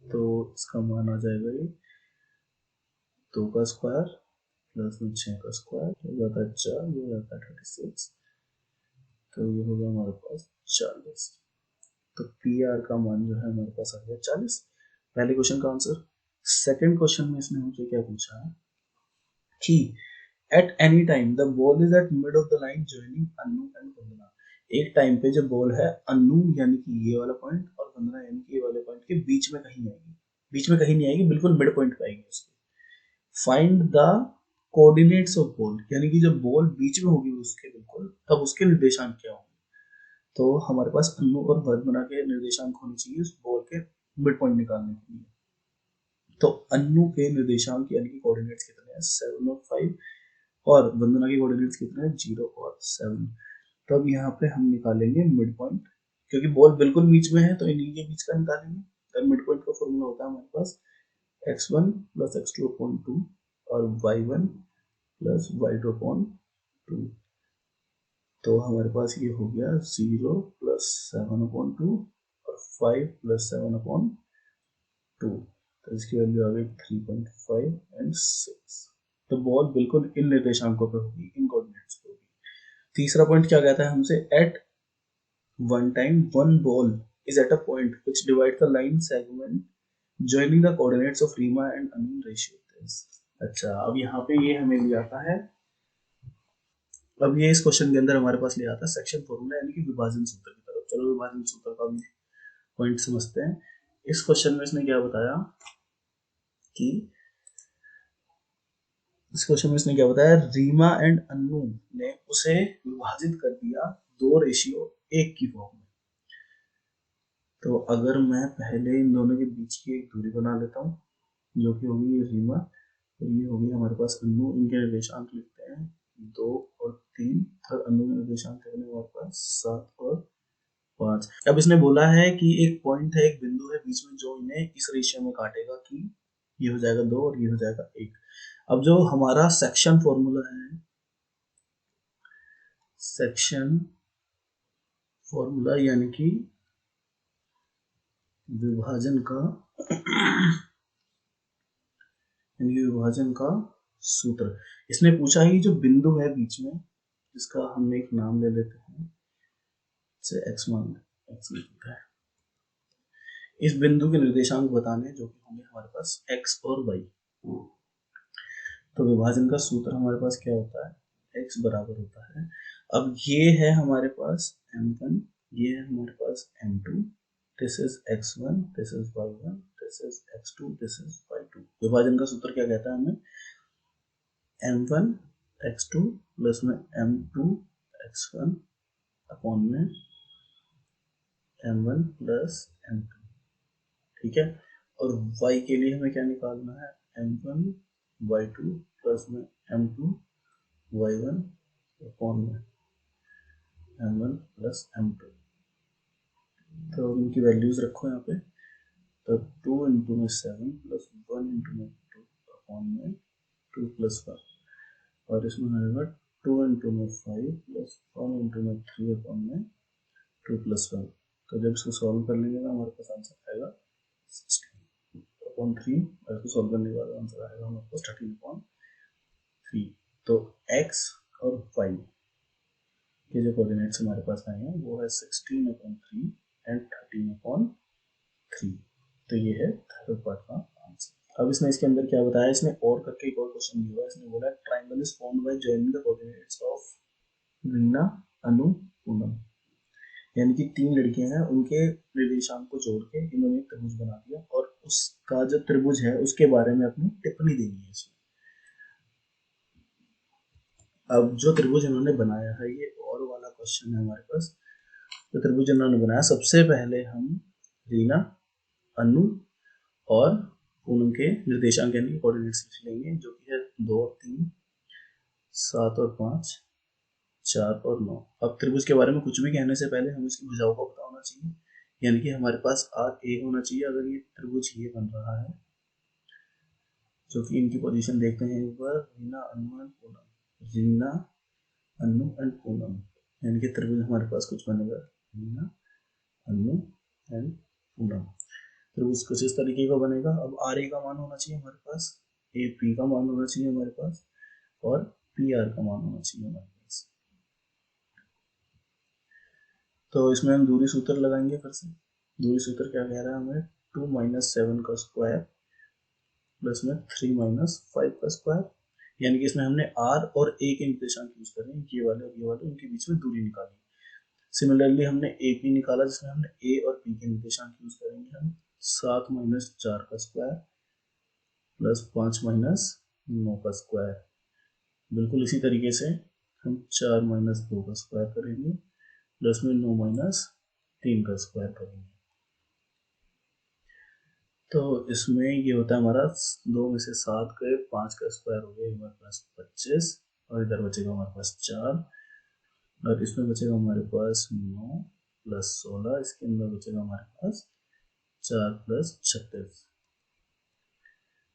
तो इसका मान आ जाएगा ये 2 का स्क्वायर प्लस में 6 का स्क्वायर हो जाता है 4, ये हो जाता है 36। तो ये हो गया हमारे पास 40। तो पी आर का मान जो है हमारे पास आ गया 40, पहले क्वेश्चन का आंसर। सेकंड क्वेश्चन में इसने मुझे क्या पूछा है कि at any time the ball is at mid of the line joining Annu and Vandana. एक टाइम पे जो बॉल है अन्नू यानी कि ये वाला पॉइंट और वंदना यानी कि ये वाले पॉइंट के बीच में कहीं आएगी, बीच में कहीं नहीं आएगी, बिल्कुल मिड पॉइंट पे आएगी उसके। Find the coordinates of ball, यानी कि जब बॉल बीच में होगी उसके बिल्कुल, तब उसके निर्देशांक क्या होंगे। तो हमारे पास अन्नू और वंदना के निर्देशांक होने चाहिए उस बॉल के मिड पॉइंट निकालने के लिए। तो अन्नू के निर्देशांक यानी कि कोऑर्डिनेट्स कितने हैं, 7 और 5, और वंदना के कोऑर्डिनेट्स कितने हैं, 0 और 7। तो अब यहाँ पे हम निकालेंगे मिड पॉइंट, क्योंकि बॉल बिल्कुल बीच में है तो इन्हीं के बीच का निकालेंगे। तो मिड पॉइंट का फॉर्मूला होता है हमारे पास x1 प्लस x2 अपॉन 2 और y1 प्लस y2 अपॉन 2। तो हमारे पास ये हो गया 0 प्लस 7 अपॉन 2 और 5 प्लस 7 अपॉन 2। तो इसकी वैल्यू आ गई 3.5 एंड 6। तो बॉल बिल्कुल इन निर्देशांकों पे होगी, इन कोऑर्डिनेट्स पे होगी। तीसरा पॉइंट क्या कहता है हमसे, at one time one ball is at a point which divide the line segment joining the coordinates of Rima and Amin ratio this। अच्छा, अब यहाँ पे ये हमें ले आता है, अब ये इस क्वेश्चन के अंदर हमारे पास ले आता है सेक्शन फॉर्मूला यानी कि विभाजन सूत्र की तरफ। चलो विभाजन सूत्र का भी पॉइंट समझते हैं। इस क्वेश्चन में इसने क्या बताया कि इस क्वेश्चन में इसने क्या बताया, रीमा एंड अन्नू ने उसे विभाजित कर दिया 2:1 की फॉर्म में। तो अगर मैं पहले इन दोनों के बीच की एक दूरी बना लेता हूँ, जो कि होगी ये रीमा, तो ये होगी हमारे पास अन्नू। इनके निर्देशांक लिखते हैं 2 और 3, और अन्नू के निर्देशांक कितने हमारे पास 7 और 5। अब इसने बोला है कि एक पॉइंट है, एक बिंदु है बीच में, जो इन्हें इस रेशियो में काटेगा कि ये हो जाएगा 2 और ये हो जाएगा 1। अब जो हमारा सेक्शन फॉर्मूला है, सेक्शन फॉर्मूला यानी कि विभाजन का यानी कि विभाजन का सूत्र। इसने पूछा ही जो बिंदु है बीच में, जिसका हमने एक नाम ले लेते हैं, से x मान x लिखता है। इस बिंदु के निर्देशांक बताने जो कि होंगे हमारे पास x और y। तो विभाजन का सूत्र हमारे पास क्या होता है, x बराबर होता है, अब ये है हमारे पास m1, ये है हमारे पास m2, this is x1, this is y1, this is x2, this is y2। विभाजन का सूत्र क्या कहता है हमें, m1 x2 प्लस में m2 x1 अपॉन में m1 प्लस m2, ठीक है। और y के लिए हमें क्या निकालना है, m1 y2 प्लस में m2 y1 अपॉन में m1 प्लस m2। तो इनकी वैल्यूज रखो यहाँ पे, तो 2 इंटू में 7 प्लस 1 इंटू में 2 अपॉन में 2 प्लस 1, और इसमें आएगा 2 इंटू में 5 प्लस 1 इंटू में 3 अपॉन में 2 प्लस 1। तो जब इसको सॉल्व कर लेंगे ना हमारे पास आंसर आएगा 16 अपॉन 3, और इसको सॉल्व करने के बाद आंसर आएगा हमारे पास 13 अपॉन 3। तो x और y के जो कोऑर्डिनेट्स हमारे पास आए हैं वो है 16 अपॉन 3 एंड 13 अपॉन 3। तो ये है थर्ड पार्ट का आंसर। अब इसने इसके अंदर क्या बताया, इसने और करके एक और क्वेश्चन दिया है। इसने बोला triangle is formed by joining the coordinates of Reena, Anu, Poonam. यानी कि 3 लड़कियां हैं, उनके निर्देशांक को जोड़ के इन्होंने एक त्रिभुज बना दिया, और उसका जो त्रिभुज है उसके बारे में अपनी टिप्पणी देनी है इसमें। अब जो त्रिभुज इन्होंने बनाया है, ये और वाला क्वेश्चन है हमारे पास। तो त्रिभुज इन्होंने बनाया, सबसे पहले हम रीना, अनु और पूनम के निर्देशांक यानी कोऑर्डिनेट्स लिख लेंगे, जो कि है 2 और 3, 7 और 5, 4 और 9। अब त्रिभुज के बारे में कुछ भी कहने से पहले हमें इसकी भुजाओं का पता होना चाहिए, यानी कि हमारे पास आर ए होना चाहिए अगर ये त्रिभुज ये बन रहा है, जो कि इनकी पोजीशन देखते हैं एक बार, रीना, अनु एंड पूनम, रीना, अनु एंड पूनम, यानी कि त्रिभुज हमारे पास कुछ बनेगा, रीना, अनु एंड पूनम। त्रिभुज कुछ इस तरीके का बनेगा। अब आर ए का मान होना चाहिए हमारे पास, ए पी का मान होना चाहिए हमारे पास, और पी आर का मान होना चाहिए हमारे पास। तो इसमें हम दूरी सूत्र लगाएंगे फिर से। दूरी सूत्र क्या कह रहा है हमें, 2 माइनस 7 का स्क्वायर प्लस में 3 माइनस 5 का स्क्वायर, यानी कि इसमें हमने आर और ए के निर्देशांक यूज कर रहे हैं, ये वाले और ये वाले, उनके बीच में दूरी निकाली। सिमिलरली हमने ए पी निकाला, जिसमें हमने ए और पी के निर्देशांक यूज करेंगे हम, 7 माइनस 4 का स्क्वायर प्लस 5 माइनस 9 का स्क्वायर। बिल्कुल इसी तरीके से हम 4 माइनस 2 का स्क्वायर करेंगे प्लस में 9 माइनस 3 का स्क्वायर करेंगे। तो इसमें ये होता है हमारा 2 में से 7 गए, 5 का स्क्वायर हो गया हमारे पास 25, और इधर बचेगा हमारे पास 4, और इसमें बचेगा हमारे पास 9 प्लस 16, इसके अंदर बचेगा हमारे पास 4 प्लस 36।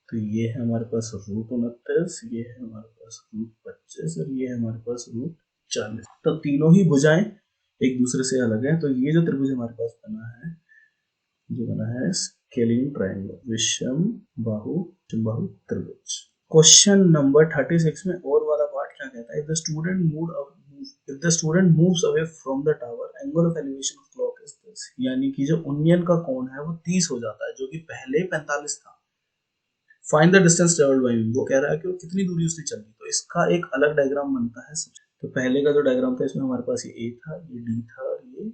तो ये है हमारे पास रूट 29, ये है हमारे पास रूट 25, और ये है हमारे पास रूट 40। तो तीनों ही भुजाएं एक दूसरे से अलग है। तो ये जो त्रिभुज हमारे पास बना है, ये बना है स्केलिन ट्रायंगल, विषम बाहु बाहु त्रिभुज। क्वेश्चन नंबर 36 में और वाला पार्ट क्या कहता है, if the student moves away from the tower, angle of elevation of clock is this। यानी कि जो उन्नयन का कोण है वो 30 हो जाता है, जो कि पहले 45 था। Find the distance travelled by him, वो कह रहा है कि वो कितनी दूरी उसने चली। तो इसका एक अलग डायग्राम बनता है। तो पहले का जो डायग्राम था, इसमें हमारे पास ये ए था, ये डी था, और ये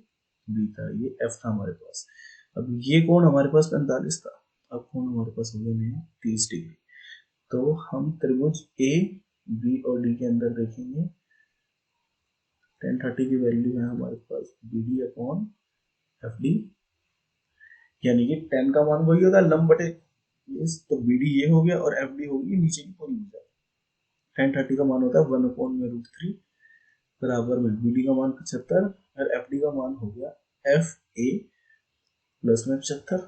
बी था, ये एफ था हमारे पास। अब ये कोण हमारे पास 45 था, अब कोण हमारे पास हो गया 30 डिग्री। तो हम त्रिभुज ए बी और डी के अंदर देखेंगे, 1030 की वैल्यू है हमारे पास B D upon F D, यानी कि 10 का मान वही होगा लंब बटे इस, तो बी डी ये हो गया और एफ डी होगी नीचे की पूरी भुजा। 1030 का मान होता है 1 अपॉन में रूट 3, बराबर में बी डी का मान 75, और एफ डी का मान हो गया एफ ए प्लस में 75।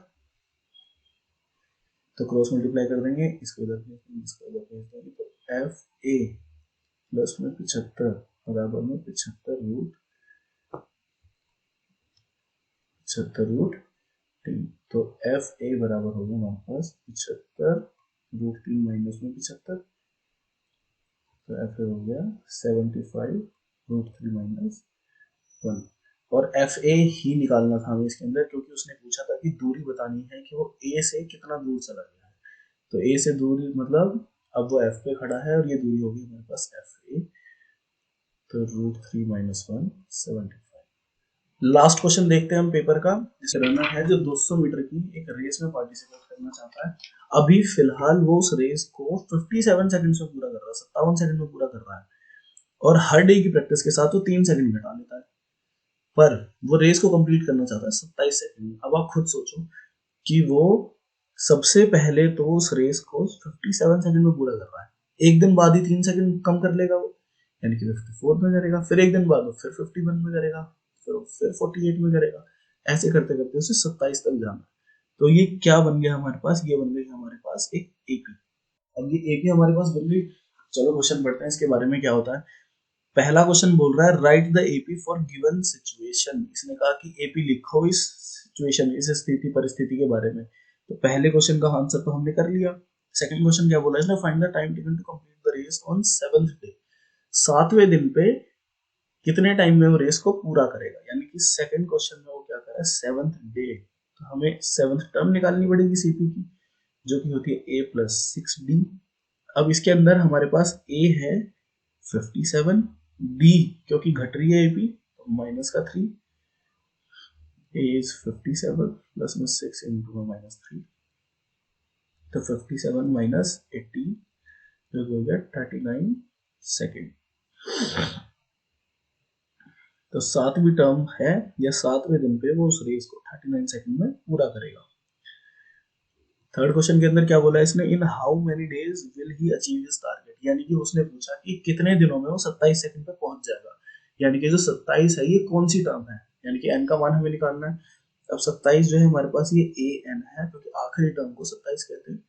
तो क्रॉस मल्टीप्लाई कर देंगे, इसको इधर भेज देंगे, इसको इधर भेज देंगे, तो एफ ए प्लस में 75 बराबर में 75 रूट 3। तो एफ ए बराबर हो गया हमारे पास 75 √3 माइनस में 75, तो एफ ए हो गया 75 √3 माइनस 1। और एफ ए ही निकालना था हमें इसके अंदर, क्योंकि उसने पूछा था कि दूरी बतानी है कि वो ए से कितना दूर चला गया है। तो ए से दूरी मतलब अब वो एफ पे खड़ा है और ये दूरी होगी हमारे पास एफ ए, तो √3 माइनस 1 75। लास्ट क्वेश्चन देखते हैं हम पेपर का, जिसे रनर है जो 200 मीटर की एक रेस में पार्टिसिपेट करना चाहता है। अभी फिलहाल वो उस रेस को 57 सेकंड्स में पूरा कर रहा है, 57 सेकंड में पूरा कर रहा है, और हर डे की प्रैक्टिस के साथ वो 3 सेकंड घटा लेता है, पर वो रेस को कंप्लीट करना चाहता है 27 सेकंड में। अब आप खुद सोचो कि वो सबसे पहले तो उस रेस को 57 सेकंड में पूरा कर रहा है, एक दिन बाद ही 3 सेकंड कम कर लेगा वो, यानी कि 54 में करेगा, फिर एक दिन बाद फिर 51 में करेगा, फिर 48 में करेगा, ऐसे करते करते उसे 27 तक जाना है। तो ये क्या बन गया हमारे पास, ये बन गई हमारे पास एक एपी। अब ये एपी हमारे पास बन गई। चलो क्वेश्चन पढ़ते हैं इसके बारे में क्या होता है। पहला क्वेश्चन बोल रहा है right the AP for given situation. इसने कहा कि एपी लिखो इस सिचुएशन, इस स्थिति परिस्थिति के बारे में। तो पहले क्वेश्चन का आंसर तो हमने कर लिया। सेकंड क्वेश्चन क्या बोला इसने, find the time taken to complete the race on 7th day. 7वें दिन पे कितने टाइम में वो रेस को पूरा करेगा, यानी कि सेकंड क्वेश्चन में वो क्या कर रहा है 7th डे। तो हमें 7th टर्म निकालनी पड़ेगी सीपी की, जो कि होती है a प्लस 6d। अब इसके अंदर हमारे पास a है 57, d क्योंकि घट रही है एपी तो माइनस का 3, a is 57 प्लस में 6 इंटू में माइनस 3, तो 57 माइनस 80 जो हो गया 39 सेकेंड। तो 7वीं टर्म है या 7वें दिन पे वो उस रेस को 39 सेकंड में पूरा करेगा। थर्ड क्वेश्चन के अंदर क्या बोला है इसने, in how many days will he achieve his target, यानी कि उसने पूछा कि कितने दिनों में वो 27 सेकंड पे पहुंच जाएगा। यानी कि जो 27 है ये कौन सी टर्म है, यानी कि n का मान हमें निकालना है। अब 27 जो है हमारे पास ये a n है, क्योंकि आखिरी टर्म को 27 कहते हैं।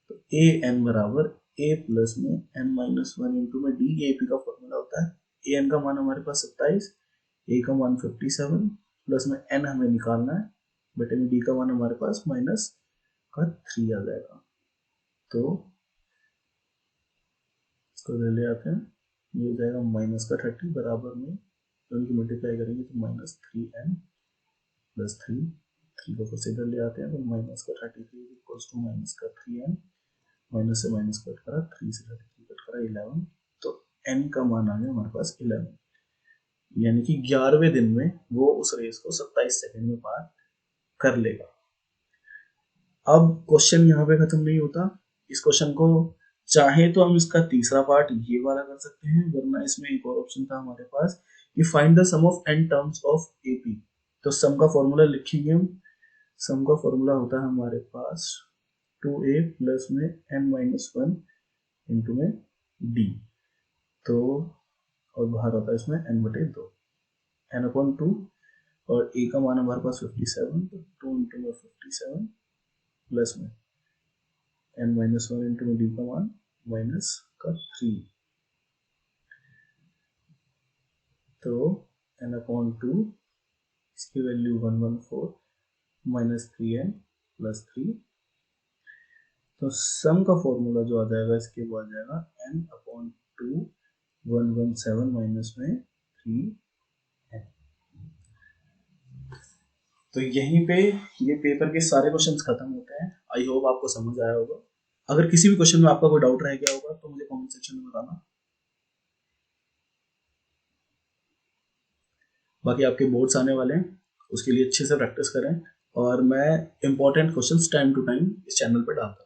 तो a n बराबर a प्लस में n माइनस 1 इंटू में d, ये AP का फॉर्मूला होता है। a n का मान हमारे पास 27, a का मान 57 प्लस में n हमें निकालना है, बेटे में d का मान हमारे पास माइनस का 3 आ जाएगा। तो इसको ले आते हैं, ये हो जाएगा माइनस का 30 बराबर में उनकी मल्टीप्लाई करेंगे तो माइनस 3n प्लस 3 को फिर से इधर ले आते हैं, तो माइनस का 33 इक्वल्स टू माइनस का 3n, माइनस से माइनस कट करा, 3 से 33 कट करा 11, तो n का मान आ गया हमारे पास 11, यानी कि 11वें दिन में वो उस रेस को 27 सेकंड में पार कर लेगा। अब क्वेश्चन यहाँ पे खत्म नहीं होता। इस क्वेश्चन को चाहे तो हम इसका तीसरा पार्ट ये वाला कर सकते हैं, वरना इसमें एक और ऑप्शन था हमारे पास कि find the sum of n terms of AP. तो सम का फॉर्मूला लिखेंगे हम। सम का फॉर्मूला होता है हमारे पास 2a प्लस में n माइनस 1 इंटू में d, तो और बाहर होता है इसमें n बटे 2, n अपॉन 2, और a का मान हमारे पास 57, तो 2 इंटू में 57 प्लस में n माइनस 1 इंटू में d का मान माइनस का 3, तो n अपॉन 2, इसकी वैल्यू 114 माइनस 3n प्लस 3। तो सम का फॉर्मूला जो आ जाएगा इसके वो आ जाएगा n अपॉन 2 117 माइनस में 3n। तो यहीं पे ये पेपर के सारे क्वेश्चंस खत्म होते हैं। आई होप आपको समझ आया होगा। अगर किसी भी क्वेश्चन में आपका कोई डाउट रह गया होगा तो मुझे कमेंट सेक्शन में बताना। बाकी आपके बोर्ड्स आने वाले हैं, उसके लिए अच्छे से प्रैक्टिस करें, और मैं important questions time to time इस चैनल पर डालता रहूँगा।